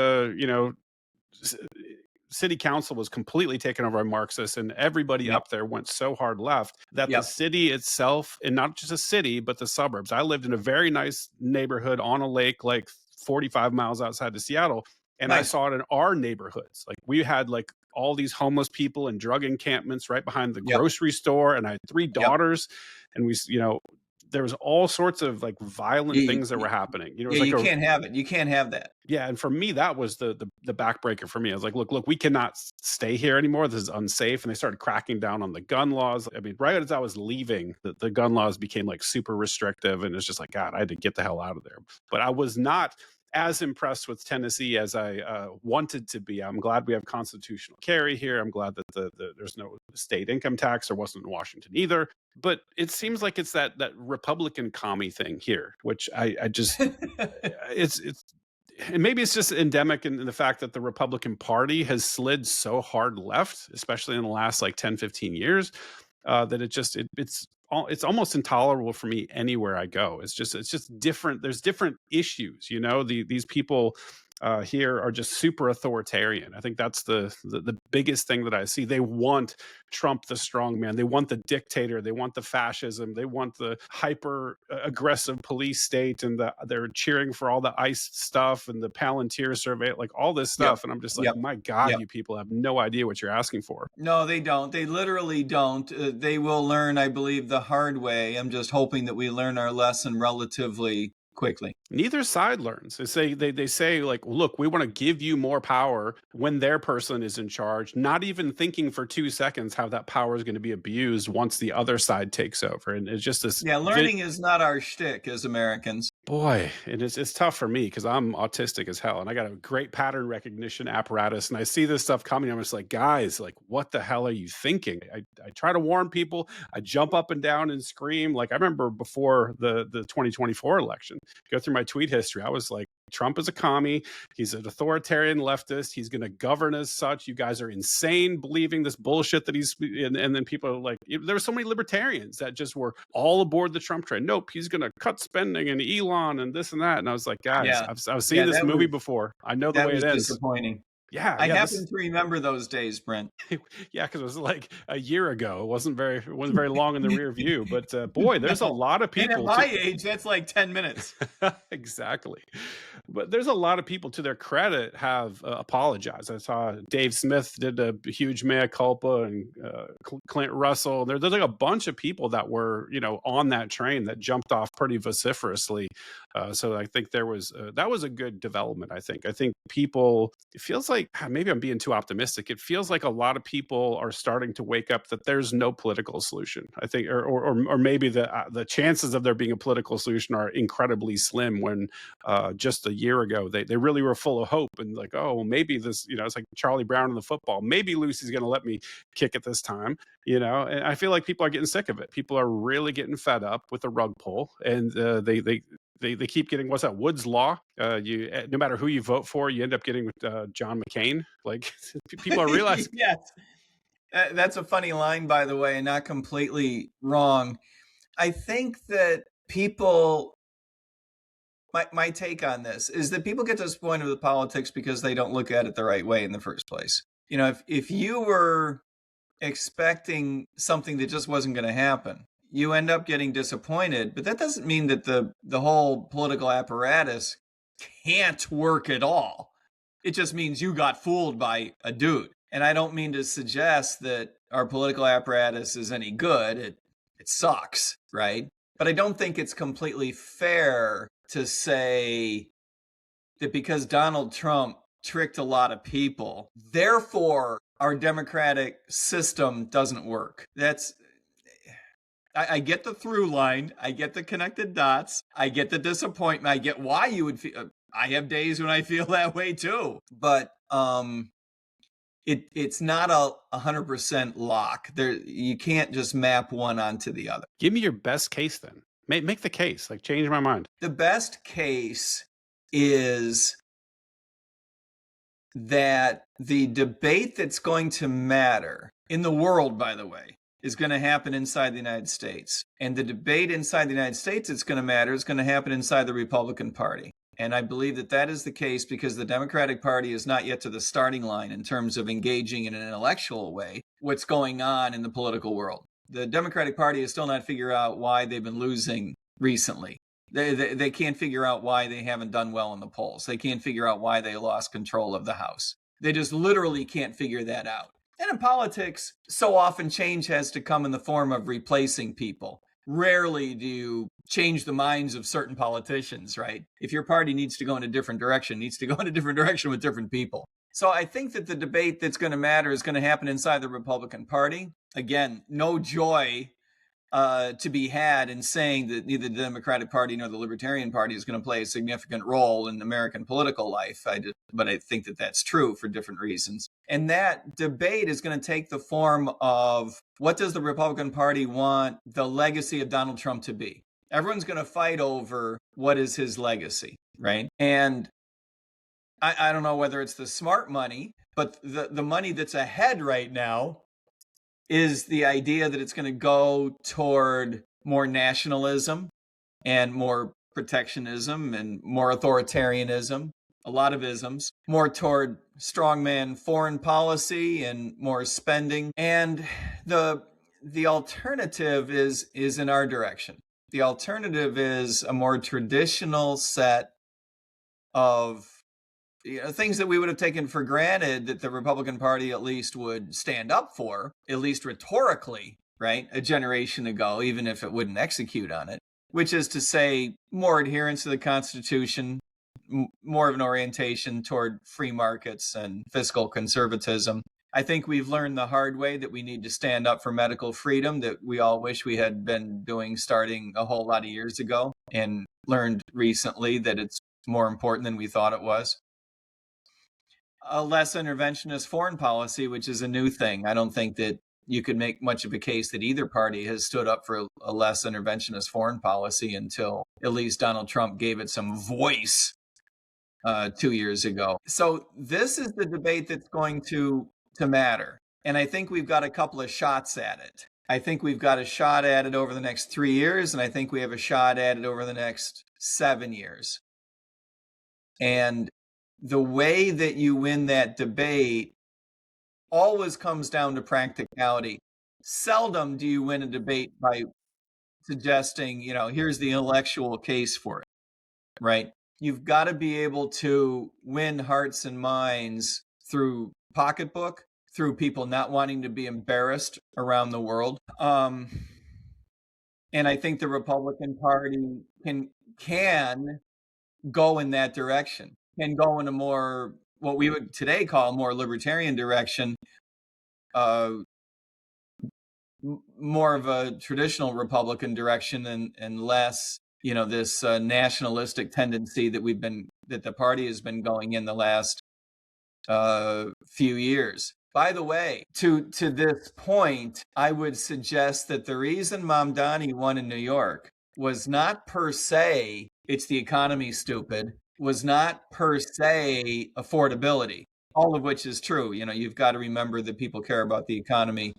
city council was completely taken over by Marxists, and everybody up there went so hard left that the city itself, and not just a city, but the suburbs. I lived in a very nice neighborhood on a lake, like 45 miles outside of Seattle. And I saw it in our neighborhoods. Like, we had like all these homeless people and drug encampments right behind the grocery store. And I had 3 daughters, and there was all sorts of like violent things that were happening. It was you can't have it. You can't have that. Yeah, and for me, that was the backbreaker for me. I was like, look, we cannot stay here anymore. This is unsafe. And they started cracking down on the gun laws. I mean, right as I was leaving, the gun laws became like super restrictive, and it's just like, God, I had to get the hell out of there. But I was not as impressed with Tennessee as I wanted to be. I'm glad we have constitutional carry here. I'm glad that there's no state income tax. There wasn't in Washington either. But it seems like it's that Republican commie thing here, which I just it's and maybe it's just endemic in the fact that the Republican Party has slid so hard left, especially in the last like 10, 15 years, that it's almost intolerable for me anywhere I go. It's just different. There's different issues, these people here are just super authoritarian. I think that's the biggest thing that I see. They want Trump the strongman. They want the dictator. They want the fascism. They want the hyper aggressive police state, and they're cheering for all the ICE stuff and the Palantir survey, like all this stuff. And I'm just like, my God, you people have no idea what you're asking for. No, they don't. They literally don't. They will learn, I believe, the hard way. I'm just hoping that we learn our lesson relatively quickly. Neither side learns. They say like, look, we want to give you more power when their person is in charge, not even thinking for 2 seconds how that power is going to be abused once the other side takes over. And it's just this. Yeah, learning is not our shtick as Americans. Boy, and it's tough for me because I'm autistic as hell, and I got a great pattern recognition apparatus, and I see this stuff coming. I'm just like, guys, like, what the hell are you thinking? I try to warn people. I jump up and down and scream. Like, I remember before the 2024 election, go through my tweet history. I was like, Trump is a commie. He's an authoritarian leftist. He's going to govern as such. You guys are insane believing this bullshit that he's. And then people are like, there were so many libertarians that just were all aboard the Trump train. Nope, he's going to cut spending and Elon and this and that. And I was like, guys, I've seen this movie before. I know the way it ends. Disappointing. Yeah, I yeah, happen to remember those days, Brent. yeah, because it was like a year ago. It wasn't very long in the rear view, but boy, there's a No. lot of And at people my to age, that's like 10 minutes. exactly. But there's a lot of people, to their credit, have apologized. I saw Dave Smith did a huge mea culpa, and Clint Russell. There's like a bunch of people that were, on that train that jumped off pretty vociferously. So I think that was a good development. I think people. It feels like maybe I'm being too optimistic. It feels like a lot of people are starting to wake up that there's no political solution. I think, or maybe the chances of there being a political solution are incredibly slim. When just a year ago they really were full of hope, and like, oh, well, maybe this, it's like Charlie Brown in the football. Maybe Lucy's going to let me kick it this time. And I feel like people are getting sick of it. People are really getting fed up with the rug pull, and they keep getting, what's that, Wood's Law? No matter who you vote for, you end up getting John McCain. Like, people are realizing. Yes. That's a funny line, by the way, and not completely wrong. I think that my take on this is that people get disappointed with politics because they don't look at it the right way in the first place. If you were expecting something that just wasn't going to happen, you end up getting disappointed. But that doesn't mean that the whole political apparatus can't work at all. It just means you got fooled by a dude. And I don't mean to suggest that our political apparatus is any good. It sucks, right? But I don't think it's completely fair to say that because Donald Trump tricked a lot of people, therefore our democratic system doesn't work. I get the through line. I get the connected dots. I get the disappointment. I get why you would feel. I have days when I feel that way too. But it's not a 100% lock. You can't just map one onto the other. Give me your best case then. Make the case. Like, change my mind. The best case is that the debate that's going to matter in the world, by the way, is going to happen inside the United States. And the debate inside the United States that's going to matter is going to happen inside the Republican Party. And I believe that that is the case because the Democratic Party is not yet to the starting line in terms of engaging in an intellectual way what's going on in the political world. The Democratic Party is still not figuring out why they've been losing recently. They can't figure out why they haven't done well in the polls. They can't figure out why they lost control of the House. They just literally can't figure that out. And in politics, so often change has to come in the form of replacing people. Rarely do you change the minds of certain politicians, right? If your party needs to go in a different direction, needs to go in a different direction with different people. So I think that the debate that's going to matter is going to happen inside the Republican Party. Again, no joy to be had in saying that neither the Democratic Party nor the Libertarian Party is going to play a significant role in American political life. But I think that that's true for different reasons. And that debate is going to take the form of, what does the Republican Party want the legacy of Donald Trump to be? Everyone's going to fight over what is his legacy, right? And I don't know whether it's the smart money, but the money that's ahead right now is the idea that it's going to go toward more nationalism and more protectionism and more authoritarianism, a lot of isms, more toward strongman foreign policy and more spending. And the alternative is in our direction. The alternative is a more traditional set of things that we would have taken for granted that the Republican Party at least would stand up for, at least rhetorically, right, a generation ago, even if it wouldn't execute on it, which is to say more adherence to the Constitution, more of an orientation toward free markets and fiscal conservatism. I think we've learned the hard way that we need to stand up for medical freedom that we all wish we had been doing starting a whole lot of years ago, and learned recently that it's more important than we thought it was. A less interventionist foreign policy, which is a new thing. I don't think that you could make much of a case that either party has stood up for a less interventionist foreign policy until at least Donald Trump gave it some voice 2 years ago. So this is the debate that's going to matter. And I think we've got a couple of shots at it. I think we've got a shot at it over the next 3 years, and I think we have a shot at it over the next 7 years. And the way that you win that debate always comes down to practicality. Seldom do you win a debate by suggesting, here's the intellectual case for it, right? You've got to be able to win hearts and minds through pocketbook, through people not wanting to be embarrassed around the world. And I think the Republican Party can go in that direction, can go in a more, what we would today call more libertarian direction, more of a traditional Republican direction, and less, this nationalistic tendency that the party has been going in the last few years. By the way, to this point, I would suggest that the reason Mondani won in New York was not per se, it's the economy, stupid, was not per se affordability, all of which is true. You've got to remember that people care about the economy,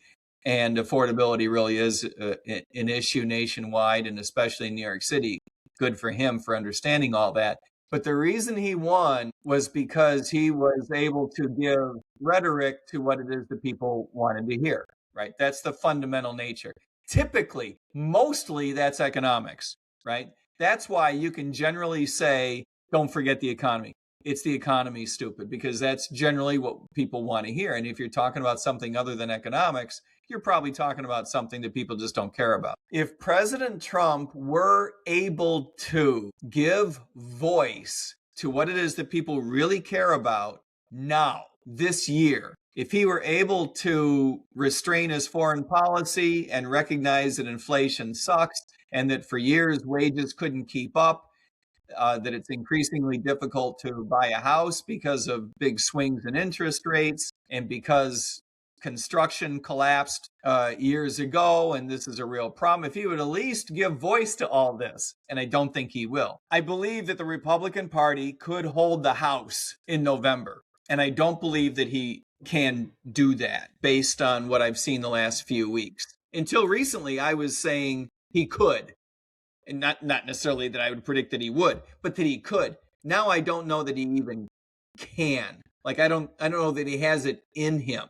and affordability really is an issue nationwide, and especially in New York City. Good for him for understanding all that. But the reason he won was because he was able to give rhetoric to what it is that people wanted to hear, right? That's the fundamental nature. Typically, mostly that's economics, right? That's why you can generally say, don't forget the economy. It's the economy, stupid, because that's generally what people want to hear. And if you're talking about something other than economics, you're probably talking about something that people just don't care about. If President Trump were able to give voice to what it is that people really care about now, this year, if he were able to restrain his foreign policy and recognize that inflation sucks and that for years wages couldn't keep up, that it's increasingly difficult to buy a house because of big swings in interest rates and because construction collapsed years ago, and this is a real problem. If he would at least give voice to all this, and I don't think he will, I believe that the Republican Party could hold the House in November, and I don't believe that he can do that based on what I've seen the last few weeks. Until recently, I was saying he could, and not necessarily that I would predict that he would, but that he could. Now I don't know that he even can. Like I don't know that he has it in him.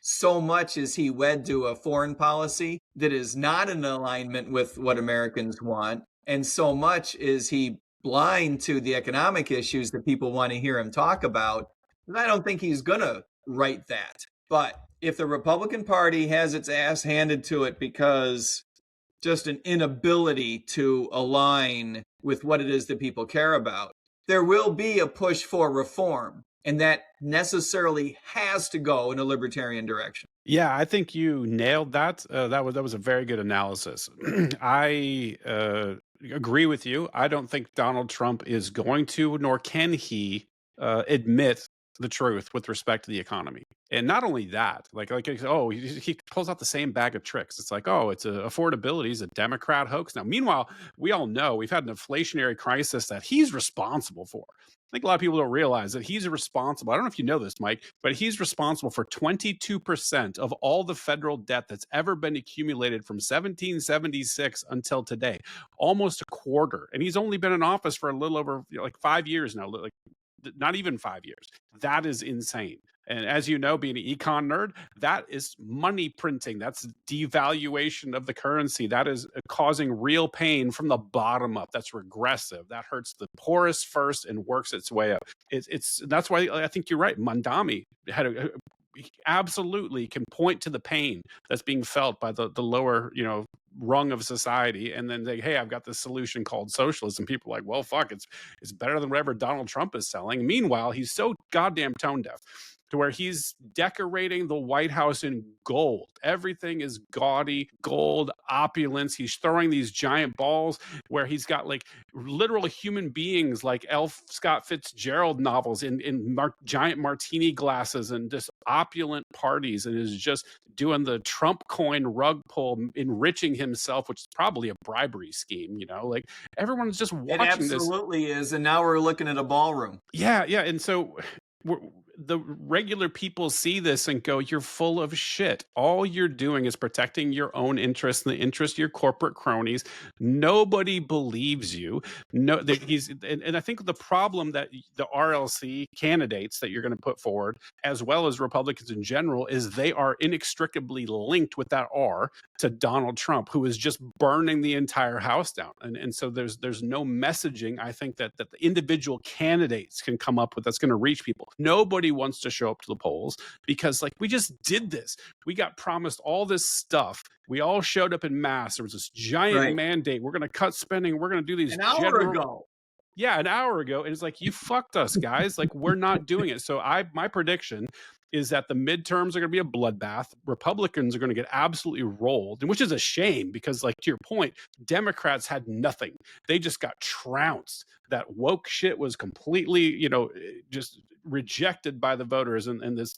So much is he wed to a foreign policy that is not in alignment with what Americans want, and so much is he blind to the economic issues that people want to hear him talk about, that I don't think he's gonna write that. But if the Republican Party has its ass handed to it because just an inability to align with what it is that people care about, there will be a push for reform, and that necessarily has to go in a libertarian direction. Yeah, I think you nailed that. That was a very good analysis. I agree with you. I don't think Donald Trump is going to, nor can he, admit the truth with respect to the economy. And not only that, he pulls out the same bag of tricks. It's like, affordability is a Democrat hoax. Now, meanwhile, we all know we've had an inflationary crisis that he's responsible for. I think a lot of people don't realize that he's responsible. I don't know if you know this, Mike, but he's responsible for 22% of all the federal debt that's ever been accumulated from 1776 until today, almost a quarter. And he's only been in office for a little over 5 years now, not even 5 years. That is insane. And as you know, being an econ nerd, that is money printing. That's devaluation of the currency. That is causing real pain from the bottom up. That's regressive. That hurts the poorest first and works its way up. That's why I think you're right. Mondani absolutely can point to the pain that's being felt by the lower, rung of society, and then say, hey, I've got this solution called socialism. People are like, well, fuck, it's better than whatever Donald Trump is selling. Meanwhile, he's so goddamn tone deaf to where he's decorating the White House in gold. Everything is gaudy, gold, opulence. He's throwing these giant balls where he's got literal human beings like L. Scott Fitzgerald novels in giant martini glasses and just opulent parties, and is just doing the Trump coin rug pull, enriching himself, which is probably a bribery scheme. Everyone's just watching this. It absolutely is, and now we're looking at a ballroom. Yeah, and so the regular people see this and go, "You're full of shit. All you're doing is protecting your own interests and the interests of your corporate cronies. Nobody believes you." No, that he's and I think the problem that the RLC candidates that you're going to put forward, as well as Republicans in general, is they are inextricably linked with that R to Donald Trump, who is just burning the entire house down. And so there's no messaging, I think, that the individual candidates can come up with that's going to reach people. Nobody wants to show up to the polls because, like, we just did this. We got promised all this stuff. We all showed up in mass. There was this giant mandate. We're going to cut spending. We're going to do these an hour ago. Yeah, an hour ago. And it's like, you fucked us, guys. Like, we're not doing it. So my prediction is that the midterms are going to be a bloodbath. Republicans are going to get absolutely rolled, and which is a shame because, like, to your point, Democrats had nothing. They just got trounced. That woke shit was completely, just rejected by the voters. And this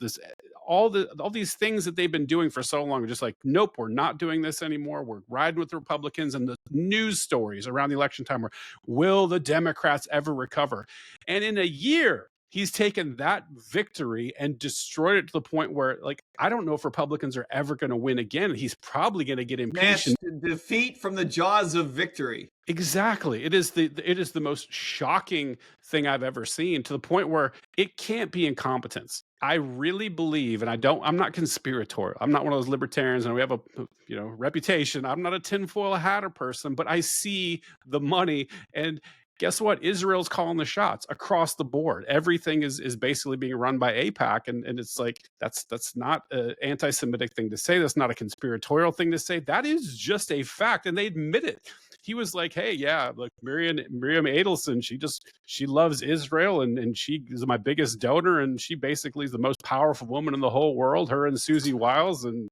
all these things that they've been doing for so long are just like, nope, we're not doing this anymore. We're riding with the Republicans. And the news stories around the election time were, will the Democrats ever recover? And in a year, he's taken that victory and destroyed it to the point where, like, I don't know if Republicans are ever going to win again. He's probably going to get impeached. Defeat from the jaws of victory. Exactly. It is the most shocking thing I've ever seen, to the point where it can't be incompetence. I really believe, and I'm not conspiratorial. I'm not one of those libertarians, and we have a reputation. I'm not a tinfoil hatter person, but I see the money. And guess what? Israel's calling the shots across the board. Everything is basically being run by AIPAC, and it's like, that's not an anti-Semitic thing to say. That's not a conspiratorial thing to say. That is just a fact, and they admit it. He was like, hey, yeah, like Miriam Adelson, she loves Israel, and she is my biggest donor, and she basically is the most powerful woman in the whole world, her and Susie Wiles. And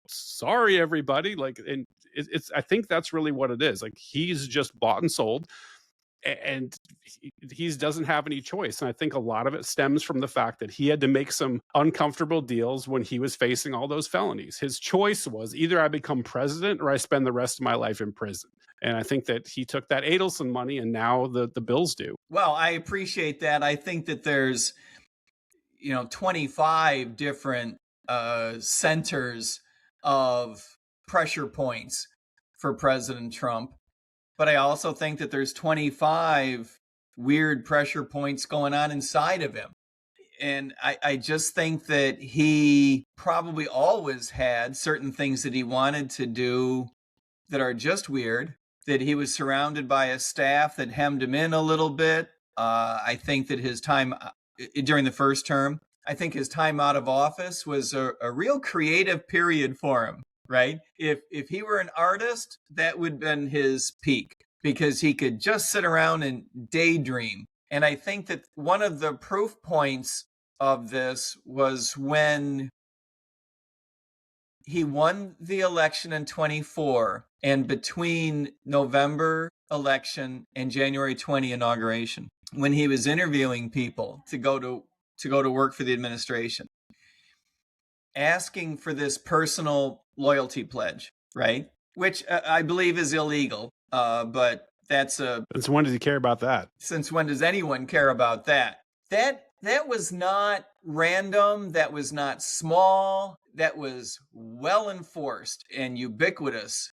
sorry, everybody. Like, and it's I think that's really what it is. Like, he's just bought and sold, and he doesn't have any choice. And I think a lot of it stems from the fact that he had to make some uncomfortable deals when he was facing all those felonies. His choice was either I become president or I spend the rest of my life in prison. And I think that he took that Adelson money, and now the bills do. Well, I appreciate that. I think that there's 25 different centers of pressure points for President Trump. But I also think that there's 25 weird pressure points going on inside of him. And I just think that he probably always had certain things that he wanted to do that are just weird, that he was surrounded by a staff that hemmed him in a little bit. I think that his time during the first term, I think his time out of office was a real creative period for him. Right? If he were an artist, that would have been his peak, because he could just sit around and daydream. And I think that one of the proof points of this was when he won the election in 24, and between November election and January 20 inauguration, when he was interviewing people to go to work for the administration, asking for this personal loyalty pledge, right? Which I believe is illegal, but that's Since when does he care about that? Since when does anyone care about that? That was not random. That was not small. That was well enforced and ubiquitous.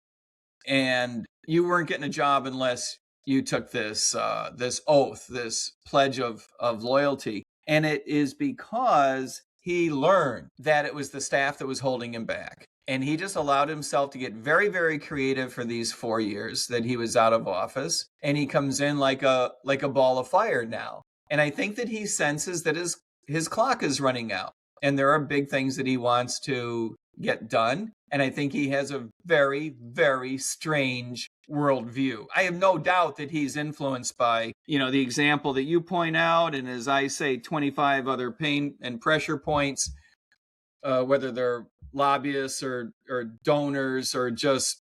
And you weren't getting a job unless you took this oath, this pledge of loyalty. And it is because he learned that it was the staff that was holding him back. And he just allowed himself to get very, very creative for these 4 years that he was out of office. And he comes in like a ball of fire now. And I think that he senses that his clock is running out. And there are big things that he wants to get done. And I think he has a very, very strange worldview. I have no doubt that he's influenced by, the example that you point out, and as I say, 25 other pain and pressure points, whether they're lobbyists or donors or just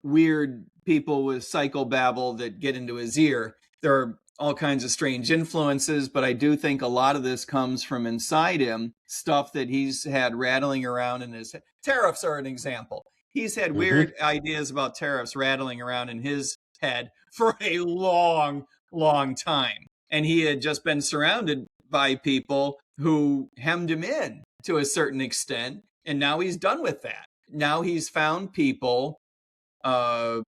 weird people with psychobabble that get into his ear. There are all kinds of strange influences, but I do think a lot of this comes from inside him, stuff that he's had rattling around in his head. Tariffs are an example. He's had weird ideas about tariffs rattling around in his head for a long, long time. And he had just been surrounded by people who hemmed him in to a certain extent. And now he's done with that. Now he's found people,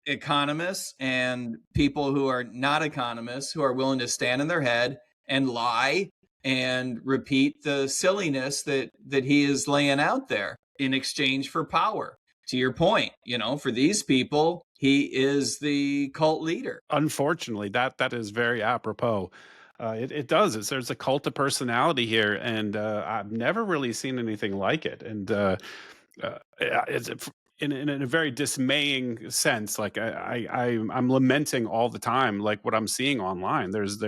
economists and people who are not economists, who are willing to stand in their head and lie and repeat the silliness that he is laying out there in exchange for power. To your point, for these people, he is the cult leader. Unfortunately, that is very apropos. It does. There's a cult of personality here, and I've never really seen anything like it. And it's in a very dismaying sense. Like I'm lamenting all the time, like what I'm seeing online. There's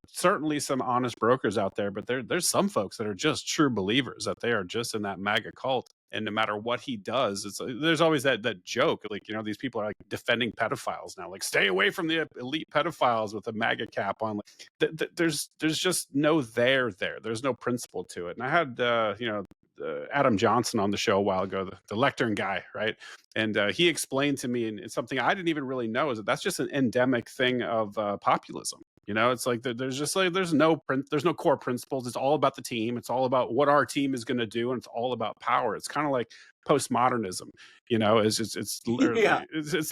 certainly some honest brokers out there, but there's some folks that are just true believers, that they are just in that MAGA cult. And no matter what he does, there's always that joke, like, these people are like defending pedophiles now, like, stay away from the elite pedophiles with a MAGA cap on. Like, there's just no there. There's no principle to it. And I had Adam Johnson on the show a while ago, the lectern guy, right? And he explained to me, and it's something I didn't even really know, is that's just an endemic thing of populism. It's like there's just like there's no core principles. It's all about the team. It's all about what our team is going to do, and it's all about power. It's kind of like postmodernism. It's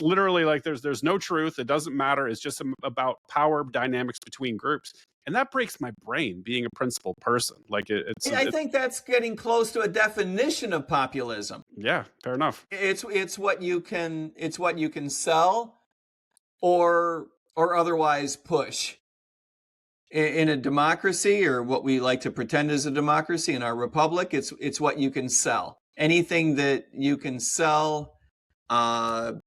literally like there's no truth. It doesn't matter. It's just about power dynamics between groups. And that breaks my brain, being a principled person. Like I think that's getting close to a definition of populism. Yeah, fair enough. It's what you can sell or otherwise push. In a democracy, or what we like to pretend is a democracy in our republic, it's what you can sell. Anything that you can sell, and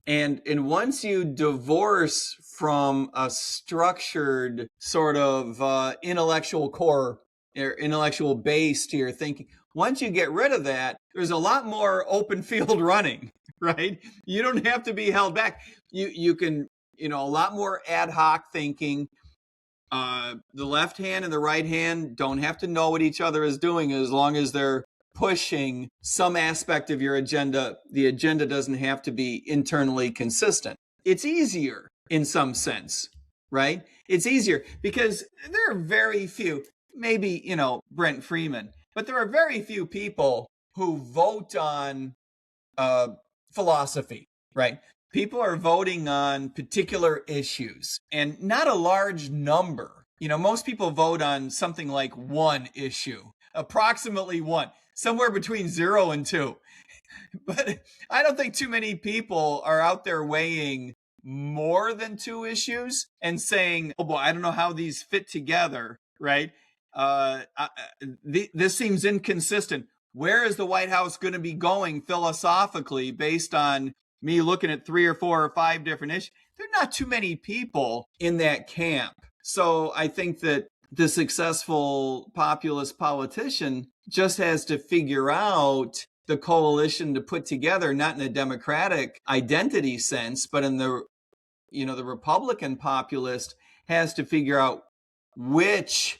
once you divorce from a structured sort of intellectual core or intellectual base to your thinking, once you get rid of that, there's a lot more open field running, right? You don't have to be held back. You can, a lot more ad hoc thinking. The left hand and the right hand don't have to know what each other is doing, as long as they're pushing some aspect of your agenda. The agenda doesn't have to be internally consistent. It's easier in some sense, right? It's easier because there are very few, maybe, Brent Freeman, but there are very few people who vote on philosophy, right? People are voting on particular issues, and not a large number. Most people vote on something like one issue, approximately one, somewhere between 0 and 2. But I don't think too many people are out there weighing more than 2 issues and saying, oh boy, I don't know how these fit together, right? This seems inconsistent. Where is the White House going to be going philosophically based on me looking at 3 or 4 or 5 different issues? There are not too many people in that camp. So I think that the successful populist politician just has to figure out the coalition to put together, not in a democratic identity sense, but in the Republican populist has to figure out which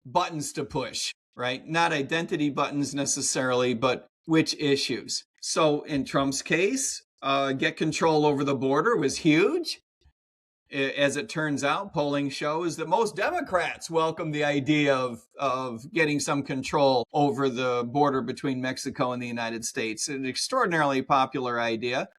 buttons to push, right? Not identity buttons necessarily, but which issues. So in Trump's case, get control over the border was huge. As it turns out, polling shows that most Democrats welcome the idea of getting some control over the border between Mexico and the United States. An extraordinarily popular idea.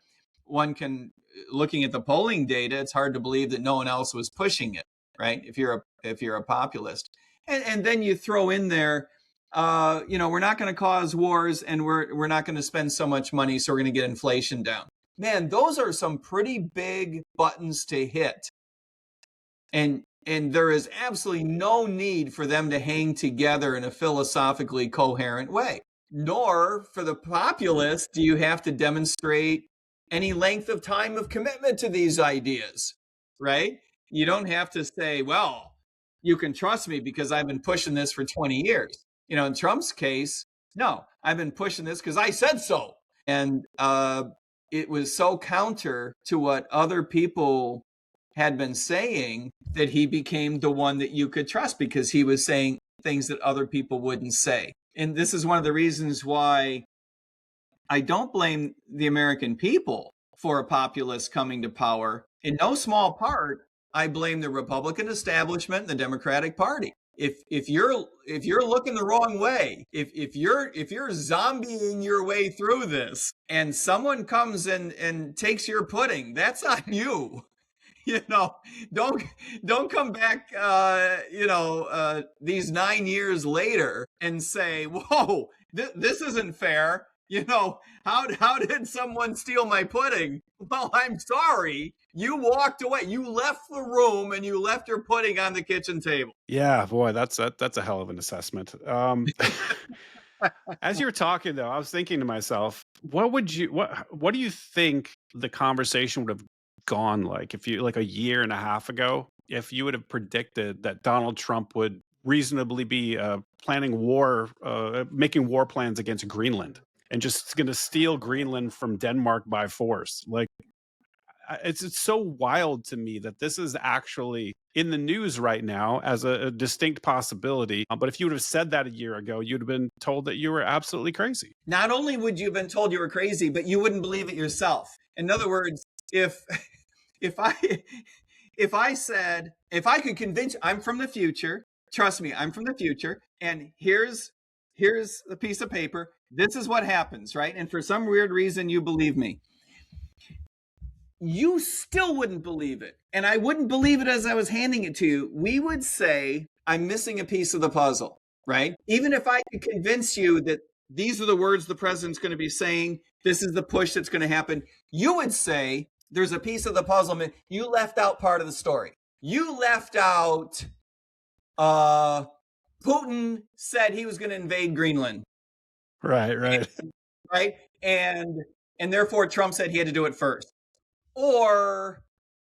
Looking at the polling data, it's hard to believe that no one else was pushing it, right? If you're a populist. And then you throw in there, we're not going to cause wars, and we're not going to spend so much money, so we're going to get inflation down. Man, those are some pretty big buttons to hit. And there is absolutely no need for them to hang together in a philosophically coherent way. Nor for the populist do you have to demonstrate any length of time of commitment to these ideas, right? You don't have to say, well, you can trust me because I've been pushing this for 20 years. In Trump's case, no, I've been pushing this because I said so. And it was so counter to what other people had been saying that he became the one that you could trust, because he was saying things that other people wouldn't say. And this is one of the reasons why I don't blame the American people for a populist coming to power. In no small part, I blame the Republican establishment and the Democratic Party. if you're looking the wrong way, if you're zombieing your way through this, and someone comes and takes your pudding, that's on you. Don't come back these 9 years later and say, whoa, this isn't fair. How did someone steal my pudding? Well, I'm sorry. You walked away. You left the room and you left your pudding on the kitchen table. Yeah, boy, that's a hell of an assessment. As you were talking, though, I was thinking to myself, what do you think the conversation would have gone like if you, like a year and a half ago, if you would have predicted that Donald Trump would reasonably be planning war, making war plans against Greenland and just going to steal Greenland from Denmark by force? Like, it's so wild to me that this is actually in the news right now as a distinct possibility. But if you would have said that a year ago, you'd have been told that you were absolutely crazy. Not only would you have been told you were crazy, but you wouldn't believe it yourself. In other words, if I could convince you, I'm from the future, trust me, I'm from the future, and here's a piece of paper. This is what happens, right? And for some weird reason, you believe me. You still wouldn't believe it. And I wouldn't believe it as I was handing it to you. We would say, I'm missing a piece of the puzzle, right? Even if I could convince you that these are the words the president's going to be saying, this is the push that's going to happen, you would say, there's a piece of the puzzle. You left out part of the story. You left out, Putin said he was going to invade Greenland. Right. Right? And therefore Trump said he had to do it first. Or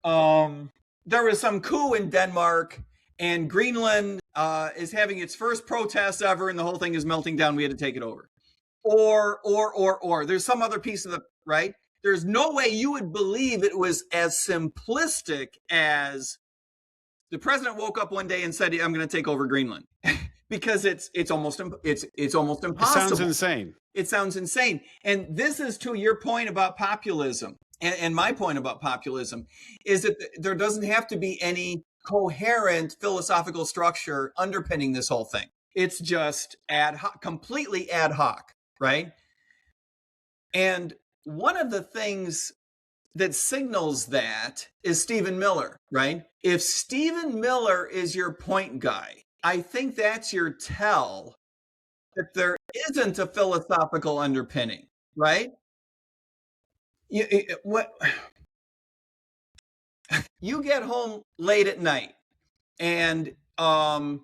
there was some coup in Denmark and Greenland is having its first protest ever and the whole thing is melting down. We had to take it over. Or there's some other piece of the, right? There's no way you would believe it was as simplistic as the president woke up one day and said, I'm going to take over Greenland. Because it's almost impossible. It sounds insane. It sounds insane. And this is to your point about populism. And my point about populism is that there doesn't have to be any coherent philosophical structure underpinning this whole thing. It's just ad hoc, completely ad hoc, right? And one of the things that signals that is Stephen Miller, right? If Stephen Miller is your point guy, I think that's your tell that there isn't a philosophical underpinning, right? You get home late at night and mom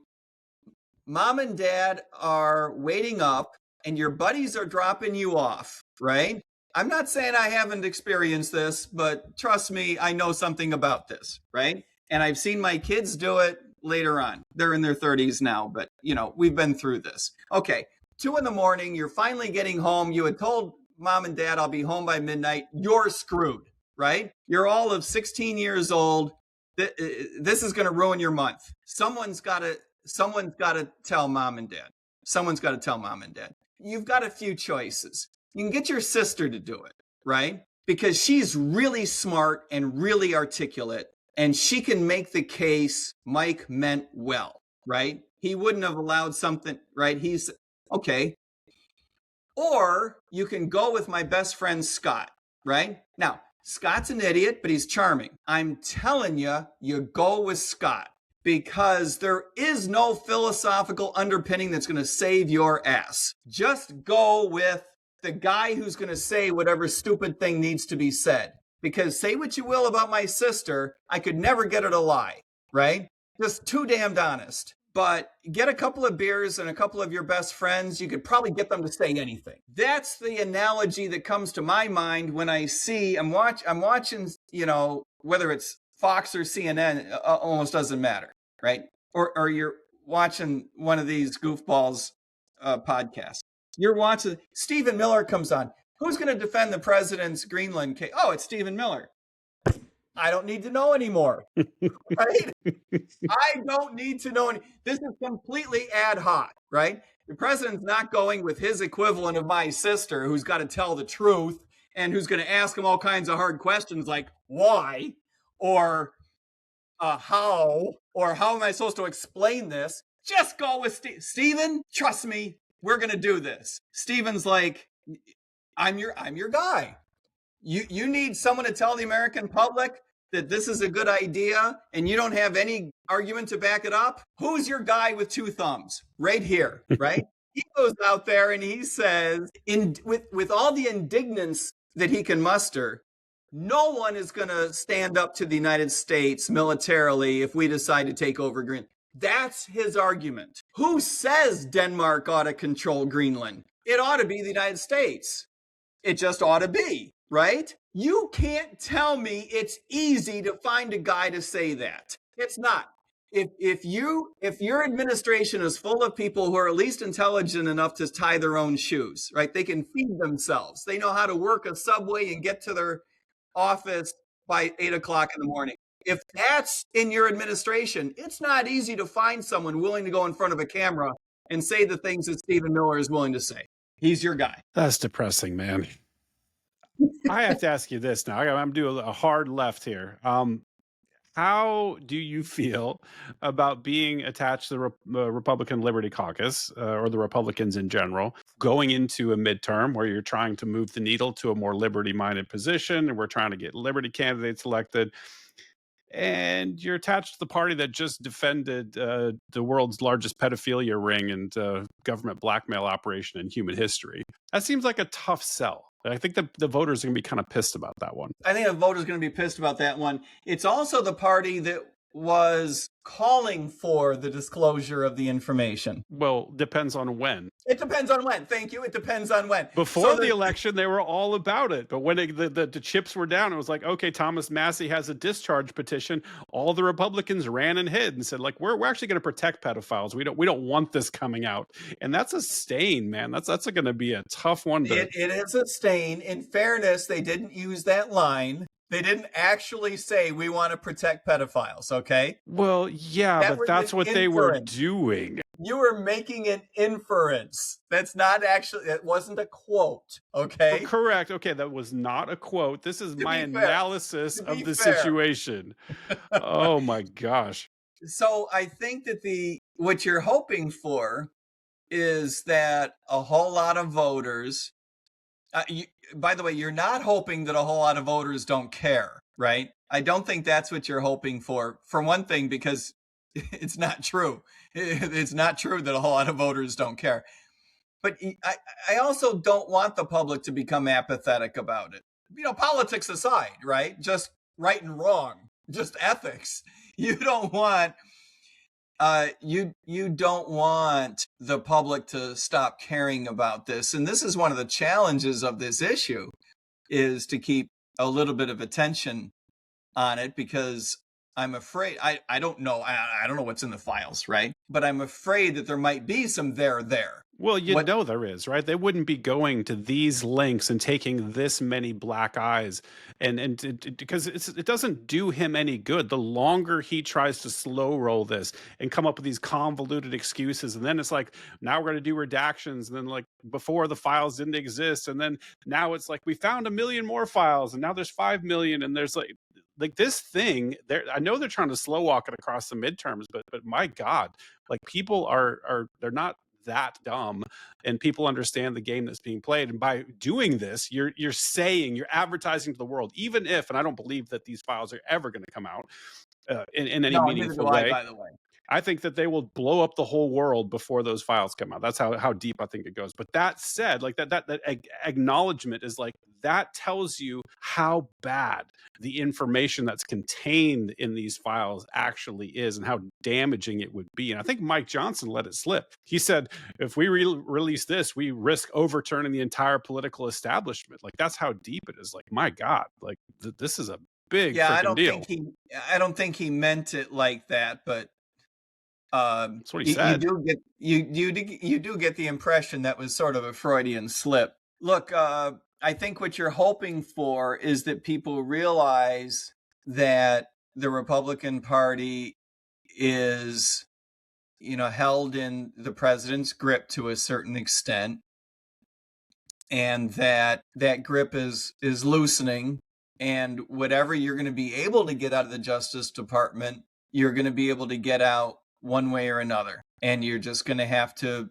and dad are waiting up and your buddies are dropping you off, right? I'm not saying I haven't experienced this, but trust me, I know something about this, right? And I've seen my kids do it later on. They're in their 30s now, but we've been through this. Okay, 2 a.m, you're finally getting home. You had told mom and dad, I'll be home by midnight. You're screwed, right? You're all of 16 years old. This is going to ruin your month. Someone's got to tell mom and dad. Someone's got to tell mom and dad. You've got a few choices. You can get your sister to do it, right? Because she's really smart and really articulate, and she can make the case Mike meant well, right? He wouldn't have allowed something, right? He's okay. Or you can go with my best friend, Scott, right? Now, Scott's an idiot, but he's charming. I'm telling you, you go with Scott because there is no philosophical underpinning that's going to save your ass. Just go with the guy who's going to say whatever stupid thing needs to be said. Because say what you will about my sister, I could never get her to lie, right? Just too damned honest. But get a couple of beers and a couple of your best friends, you could probably get them to say anything. That's the analogy that comes to my mind when I see, I'm watching, whether it's Fox or CNN, almost doesn't matter, right? Or you're watching one of these goofballs podcasts. You're watching, Stephen Miller comes on. Who's going to defend the president's Greenland case? Oh, it's Stephen Miller. I don't need to know anymore, right? I don't need to know. This is completely ad hoc, right? The president's not going with his equivalent of my sister, who's got to tell the truth and who's going to ask him all kinds of hard questions like why or how, or how am I supposed to explain this? Just go with Stephen. Trust me, we're going to do this. Stephen's like, I'm your guy. You need someone to tell the American public that this is a good idea and you don't have any argument to back it up. Who's your guy with two thumbs? Right here, right? He goes out there and he says, with all the indignance that he can muster, no one is going to stand up to the United States militarily if we decide to take over Greenland. That's his argument. Who says Denmark ought to control Greenland? It ought to be the United States. It just ought to be, right? You can't tell me it's easy to find a guy to say that. It's not. If your administration is full of people who are at least intelligent enough to tie their own shoes, right? They can feed themselves. They know how to work a subway and get to their office by 8 o'clock in the morning. If that's in your administration, it's not easy to find someone willing to go in front of a camera and say the things that Stephen Miller is willing to say. He's your guy. That's depressing, man. I have to ask you this now. I'm doing a hard left here. How do you feel about being attached to the Republican Liberty Caucus or the Republicans in general, going into a midterm where you're trying to move the needle to a more liberty-minded position, and we're trying to get liberty candidates elected, and you're attached to the party that just defended the world's largest pedophilia ring and government blackmail operation in human history? That seems like a tough sell. I think the voters are going to be kind of pissed about that one. I think the voters are going to be pissed about that one. It's also the party that was calling for the disclosure of the information. Well, depends on when. It depends on when. Thank you. It depends on when. Before the election, they were all about it. But when the chips were down, it was like, okay, Thomas Massey has a discharge petition. All the Republicans ran and hid and said, like, we're actually going to protect pedophiles. We don't want this coming out. And that's a stain, man. That's going to be a tough one. It is a stain. In fairness, they didn't use that line. They didn't actually say we want to protect pedophiles, okay? Well, yeah, but that's what they were doing. You were making an inference. That's not actually, it wasn't a quote, okay? Oh, correct. Okay, that was not a quote. This is my analysis of the situation. Oh my gosh. So I think that what you're hoping for is that a whole lot of voters, by the way, you're not hoping that a whole lot of voters don't care, right? I don't think that's what you're hoping for one thing, because it's not true. It's not true that a whole lot of voters don't care. But I also don't want the public to become apathetic about it. You know, politics aside, right? Just right and wrong, just ethics. You don't want you don't want the public to stop caring about this. And this is one of the challenges of this issue, is to keep a little bit of attention on it, because I'm afraid, I don't know. I don't know what's in the files, right? But I'm afraid that there might be some there. Well, know there is, right? They wouldn't be going to these links and taking this many black eyes, and because it doesn't do him any good. The longer he tries to slow roll this and come up with these convoluted excuses, and then it's like, now we're going to do redactions, and then like before the files didn't exist, and then now it's like we found 1 million more files, and now there's 5 million, and there's like this thing there. I know they're trying to slow walk it across the midterms, but my God, like people are they're not that dumb, and people understand the game that's being played. And by doing this, you're advertising to the world, even if, and I don't believe that these files are ever going to come out in any meaningful way. By the way, I think that they will blow up the whole world before those files come out. That's how deep I think it goes. But that said, like that acknowledgement is like, that tells you how bad the information that's contained in these files actually is, and how damaging it would be. And I think Mike Johnson let it slip. He said, if we release this, we risk overturning the entire political establishment. Like, that's how deep it is. Like, my God, like this is a big deal. I don't think he meant it like that, but that's what he said. You do get the impression that was sort of a Freudian slip. Look, I think what you're hoping for is that people realize that the Republican Party is, held in the president's grip to a certain extent, and that grip is loosening, and whatever you're going to be able to get out of the Justice Department, you're going to be able to get out one way or another. and you're just going to have to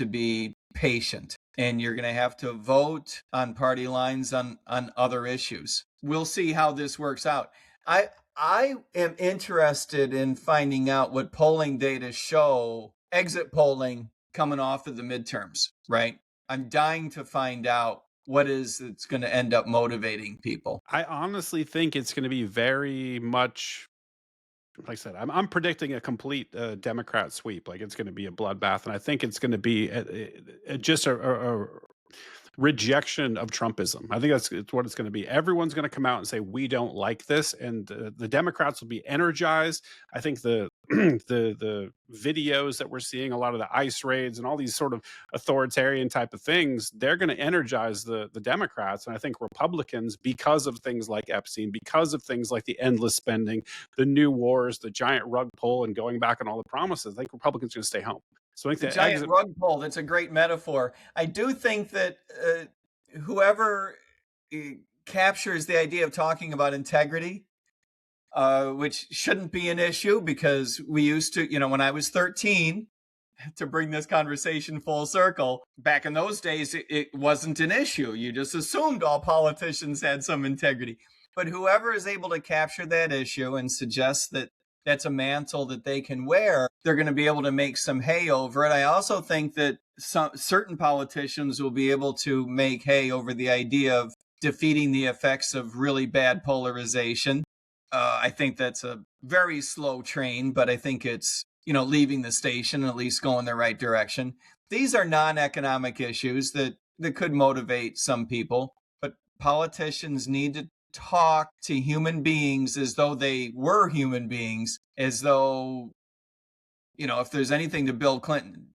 be patient, and you're going to have to vote on party lines on other issues. We'll see how this works out. I am interested in finding out what polling data show, exit polling coming off of the midterms, right? I'm dying to find out what is it's going to end up motivating people. I honestly think it's going to be very much like I said, I'm predicting a complete Democrat sweep. Like it's going to be a bloodbath, and I think it's going to be just a rejection of Trumpism. I think it's what it's going to be. Everyone's going to come out and say we don't like this, and the Democrats will be energized. I think the the videos that we're seeing, a lot of the ICE raids and all these sort of authoritarian type of things, they're going to energize the Democrats, and I think Republicans, because of things like Epstein, because of things like the endless spending, the new wars, the giant rug pull, and going back on all the promises, I think Republicans are going to stay home. So I think the giant rug pull, that's a great metaphor. I do think that whoever captures the idea of talking about integrity, which shouldn't be an issue, because we used to, when I was 13, to bring this conversation full circle, back in those days, it wasn't an issue. You just assumed all politicians had some integrity. But whoever is able to capture that issue and suggest that that's a mantle that they can wear, they're going to be able to make some hay over it. I also think that certain politicians will be able to make hay over the idea of defeating the effects of really bad polarization. I think that's a very slow train, but I think it's, leaving the station and at least going the right direction. These are non-economic issues that could motivate some people, but politicians need to talk to human beings as though they were human beings, as though, if there's anything to Bill Clinton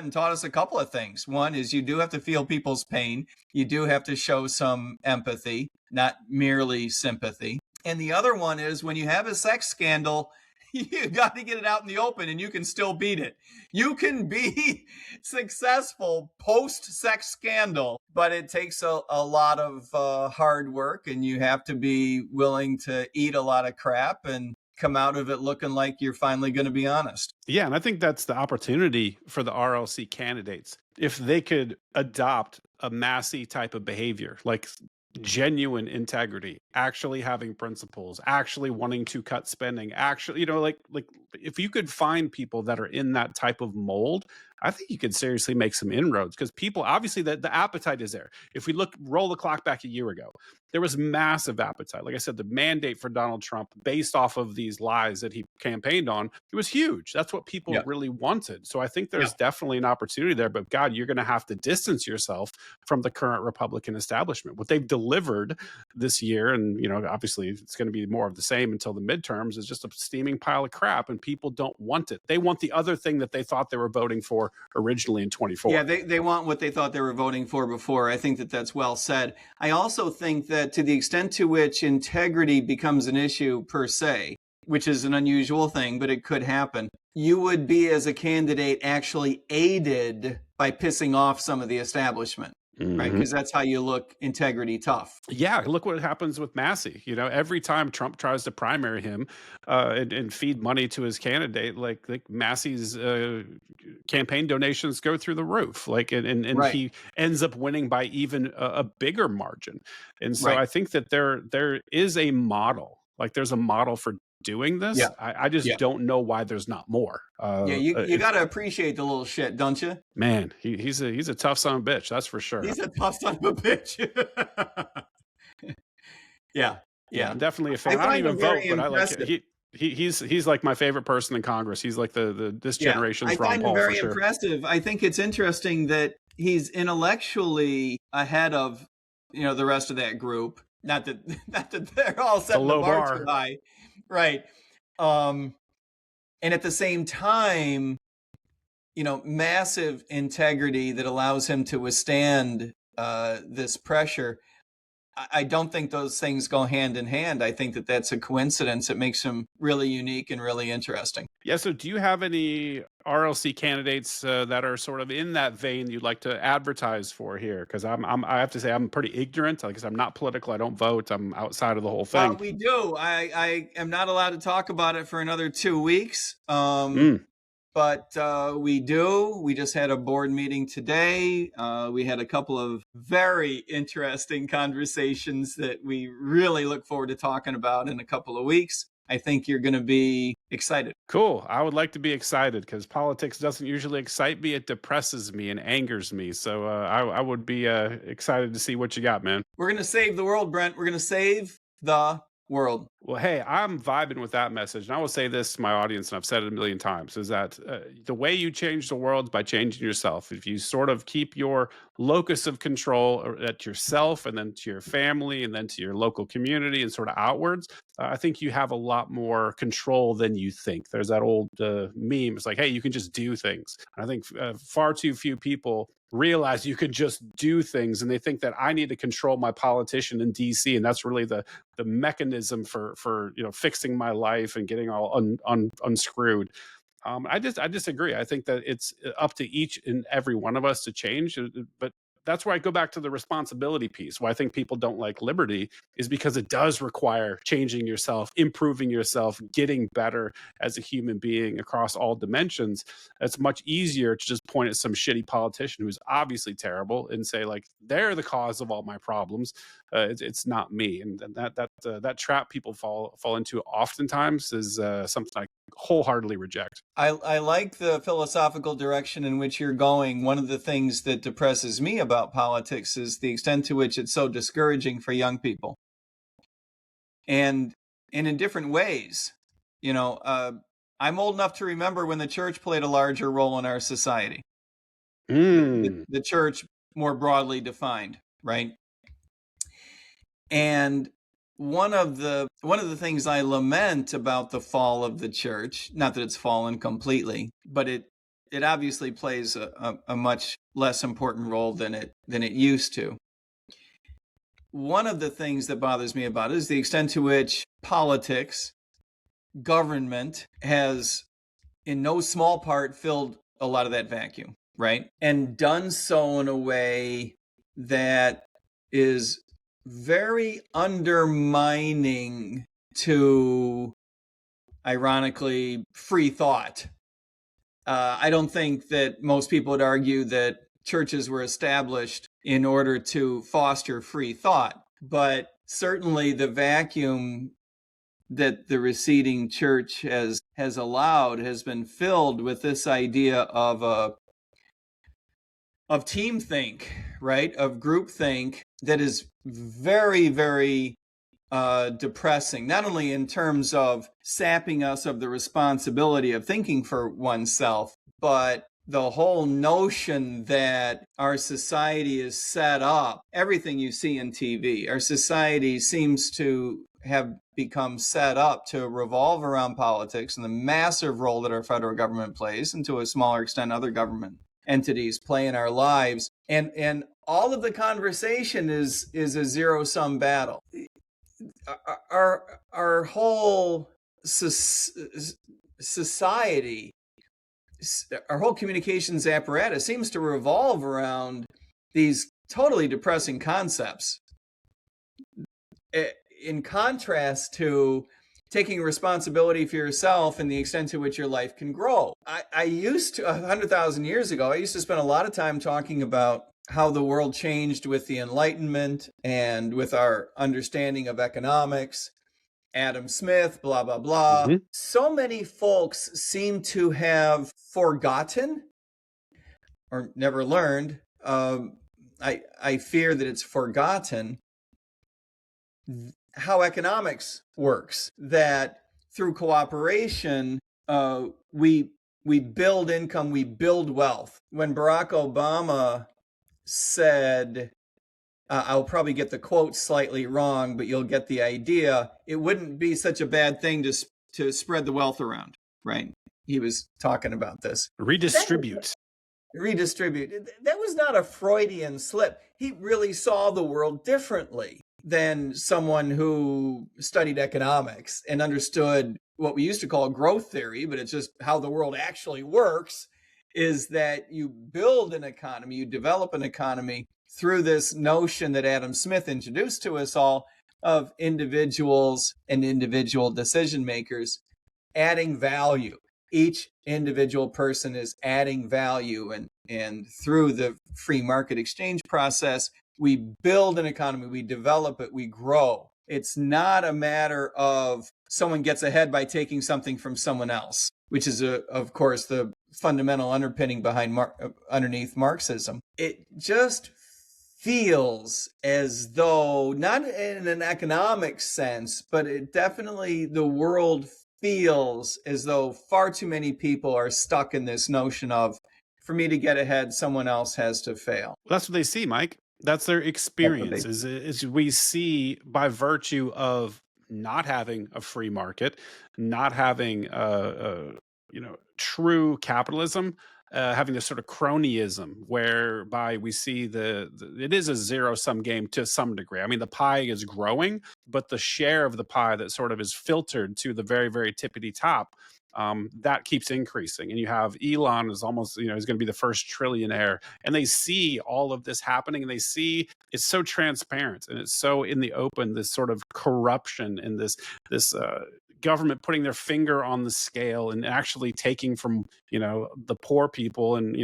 taught us a couple of things. One is you do have to feel people's pain. You do have to show some empathy, not merely sympathy. And the other one is when you have a sex scandal, you got to get it out in the open, and you can still beat it. You can be successful post-sex scandal, but it takes a lot of hard work, and you have to be willing to eat a lot of crap and come out of it looking like you're finally going to be honest. Yeah, and I think that's the opportunity for the RLC candidates. If they could adopt a Massey type of behavior, like genuine integrity, actually having principles, actually wanting to cut spending, actually, like if you could find people that are in that type of mold, I think you could seriously make some inroads, because people, obviously, the appetite is there. If we roll the clock back a year ago, there was massive appetite. Like I said, the mandate for Donald Trump, based off of these lies that he campaigned on, it was huge. That's what people really wanted. So I think there's definitely an opportunity there. But God, you're going to have to distance yourself from the current Republican establishment. What they've delivered this year, and obviously it's going to be more of the same until the midterms, is just a steaming pile of crap, and people don't want it. They want the other thing that they thought they were voting for originally in 24. Yeah, they want what they thought they were voting for before. I think that that's well said. I also think that to the extent to which integrity becomes an issue per se, which is an unusual thing, but it could happen, you would be, as a candidate, actually aided by pissing off some of the establishment. Right, because that's how you look integrity tough. Yeah, look what happens with Massey. Every time Trump tries to primary him and feed money to his candidate, like Massey's campaign donations go through the roof. And he ends up winning by even a bigger margin. And so I think that there is a model. Like there's a model for doing this. Yeah. I just don't know why there's not more. You got to appreciate the little shit, don't you? Man, he's a tough son of a bitch, that's for sure. He's a tough son of a bitch. Yeah, I'm definitely a fan. I don't even vote, but I like it. He's like my favorite person in Congress. He's like this generation's Ron Paul. I find him very impressive. I think it's interesting that he's intellectually ahead of the rest of that group. Not that they're all setting the bar too high. Right. And at the same time, massive integrity that allows him to withstand this pressure. I don't think those things go hand in hand. I think that that's a coincidence. It makes him really unique and really interesting. Yeah. So do you have any RLC candidates that are sort of in that vein you'd like to advertise for here? Because I have to say I'm pretty ignorant, because I'm not political. I don't vote. I'm outside of the whole thing. We do. I am not allowed to talk about it for another 2 weeks. but we do. We just had a board meeting today. We had a couple of very interesting conversations that we really look forward to talking about in a couple of weeks. I think you're going to be excited. Cool. I would like to be excited because politics doesn't usually excite me. It depresses me and angers me. So I would be excited to see what you got, man. We're going to save the world, Brent. We're going to save the world. Well, hey, I'm vibing with that message. And I will say this to my audience, and I've said it a million times, is that the way you change the world is by changing yourself. If you sort of keep your locus of control at yourself and then to your family and then to your local community and sort of outwards, I think you have a lot more control than you think. There's that old meme. It's like, hey, you can just do things. And I think far too few people realize you could just do things, and they think that I need to control my politician in DC, and that's really the mechanism for fixing my life and getting all unscrewed. I disagree. I think that it's up to each and every one of us to change, but that's where I go back to the responsibility piece. Why I think people don't like liberty is because it does require changing yourself, improving yourself, getting better as a human being across all dimensions. It's much easier to just point at some shitty politician who's obviously terrible and say, like, they're the cause of all my problems. It's not me. And that trap people fall into oftentimes is something I wholeheartedly reject. I like the philosophical direction in which you're going. One of the things that depresses me about politics is the extent to which it's so discouraging for young people. And in different ways. I'm old enough to remember when the church played a larger role in our society. The church more broadly defined, right? And one of the things I lament about the fall of the church, not that it's fallen completely, but it obviously plays a much less important role than it used to. One of the things that bothers me about it is the extent to which politics, government, has in no small part filled a lot of that vacuum, right? And done so in a way that is very undermining to, ironically, free thought. I don't think that most people would argue that churches were established in order to foster free thought, but certainly the vacuum that the receding church has allowed has been filled with this idea of team think, right? Of group think that is very, very depressing, not only in terms of sapping us of the responsibility of thinking for oneself, but the whole notion that our society is set up, everything you see in TV, our society seems to have become set up to revolve around politics and the massive role that our federal government plays, and to a smaller extent other government entities play in our lives. And all of the conversation is a zero-sum battle. Our whole society, our whole communications apparatus seems to revolve around these totally depressing concepts, in contrast to taking responsibility for yourself and the extent to which your life can grow. I used to, 100,000 years ago, I used to spend a lot of time talking about how the world changed with the Enlightenment and with our understanding of economics, Adam Smith, blah, blah, blah. Mm-hmm. So many folks seem to have forgotten or never learned. I fear that it's forgotten how economics works, that through cooperation, we build income, we build wealth. When Barack Obama said, I'll probably get the quote slightly wrong, but you'll get the idea, it wouldn't be such a bad thing to spread the wealth around, right? He was talking about this. Redistribute. That was not a Freudian slip. He really saw the world differently than someone who studied economics and understood what we used to call growth theory, but it's just how the world actually works, is that you build an economy, you develop an economy through this notion that Adam Smith introduced to us all of individuals and individual decision makers adding value. each individual person is adding value, and through the free market exchange process, we build an economy, we develop it, we grow. It's not a matter of someone gets ahead by taking something from someone else, which is, of course, the fundamental underpinning behind underneath Marxism. It just feels as though, not in an economic sense, but it definitely, the world feels as though far too many people are stuck in this notion of, for me to get ahead, someone else has to fail. Well, that's what they see, Mike. That's their experience. Is we see, by virtue of not having a free market, not having true capitalism, having this sort of cronyism, whereby we see it is a zero sum game to some degree. I mean, the pie is growing, but the share of the pie that sort of is filtered to the very, very tippity top, that keeps increasing. And you have Elon is almost, he's going to be the first trillionaire. And they see all of this happening, and they see it's so transparent and it's so in the open, this sort of corruption and this government putting their finger on the scale and actually taking from the poor people. And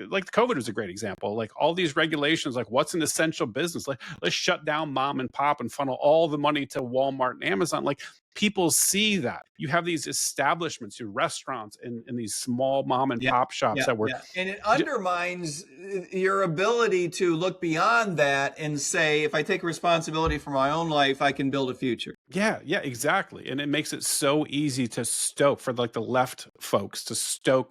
like COVID was a great example. Like all these regulations, like what's an essential business, like let's shut down mom and pop and funnel all the money to Walmart and Amazon. Like people see that you have these establishments, your restaurants, and these small mom and pop shops that were, and it undermines your ability to look beyond that and say, if I take responsibility for my own life, I can build a future. Yeah, exactly. And it makes it so easy to stoke, for like the left folks to stoke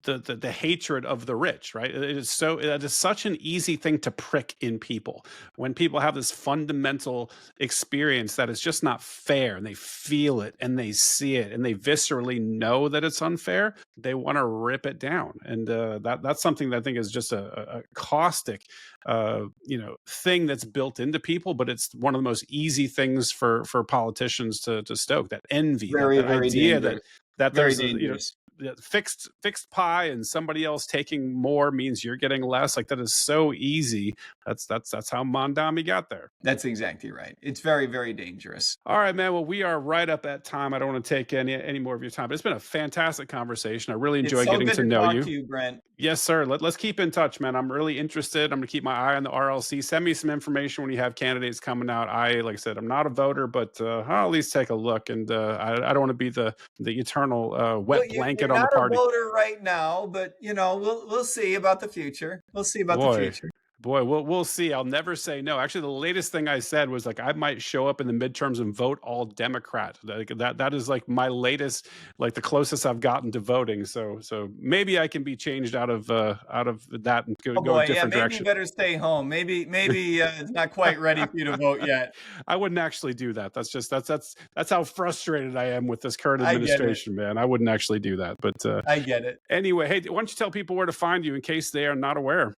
the hatred of the rich, right? It is such an easy thing to prick in people when people have this fundamental experience that is just not fair, and they feel it and they see it and they viscerally know that it's unfair. They want to rip it down, and that's something that I think is just a caustic thing that's built into people, but it's one of the most easy things for politicians to stoke, that envy, that idea dangerous. that Very there's dangerous. Fixed pie, and somebody else taking more means you're getting less. Like that is so easy. That's how Mondani got there. That's exactly right. It's very, very dangerous. All right, man. Well, we are right up at time. I don't want to take any more of your time, but it's been a fantastic conversation. I really enjoy getting to know you. Talk to you, Brent. Yes, sir. Let's keep in touch, man. I'm really interested. I'm going to keep my eye on the RLC. Send me some information when you have candidates coming out. Like I said, I'm not a voter, but I'll at least take a look. And I don't want to be the eternal wet blanket on the party. You're not a voter right now, but we'll see about the future. We'll see about the future. Boy, we'll see. I'll never say no. Actually, the latest thing I said was like I might show up in the midterms and vote all Democrat. That is like my latest, like the closest I've gotten to voting. So maybe I can be changed out of that and go a different direction. Maybe you better stay home. Maybe it's not quite ready for you to vote yet. I wouldn't actually do that. That's how frustrated I am with this current administration, man. I wouldn't actually do that. But I get it. Anyway, hey, why don't you tell people where to find you in case they are not aware?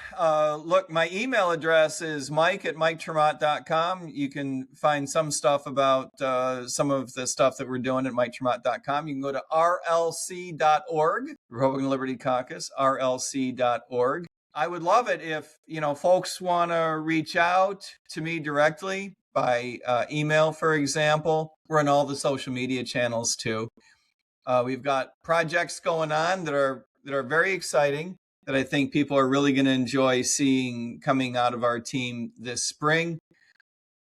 Look, my email address is mike@miketermaat.com. You can find some stuff about some of the stuff that we're doing at miketermaat.com. You can go to rlc.org, Republican Liberty Caucus, rlc.org. I would love it if, folks want to reach out to me directly by email, for example. We're on all the social media channels too. We've got projects going on that are very exciting, that I think people are really going to enjoy seeing coming out of our team this spring.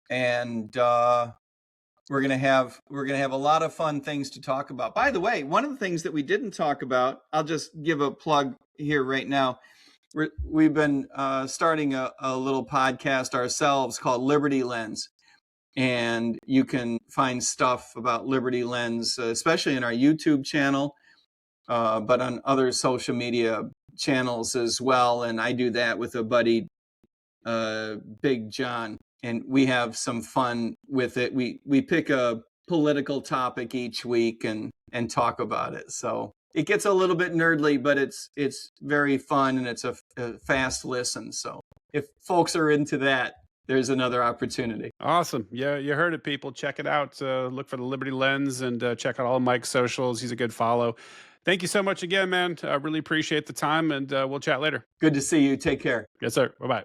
And we're going to have a lot of fun things to talk about. By the way, one of the things that we didn't talk about, I'll just give a plug here right now. We've been starting a little podcast ourselves called Liberty Lens. And you can find stuff about Liberty Lens, especially in our YouTube channel, but on other social media channels as well. And I do that with a buddy, Big John, and we have some fun with it. We pick a political topic each week and talk about it. So it gets a little bit nerdly, but it's very fun, and it's a fast listen. So if folks are into that, there's another opportunity. Awesome. Yeah, you heard it, people. Check it out. Look for the Liberty Lens and check out all of Mike's socials. He's a good follow. Thank you so much again, man. I really appreciate the time, and we'll chat later. Good to see you. Take care. Yes, sir. Bye-bye.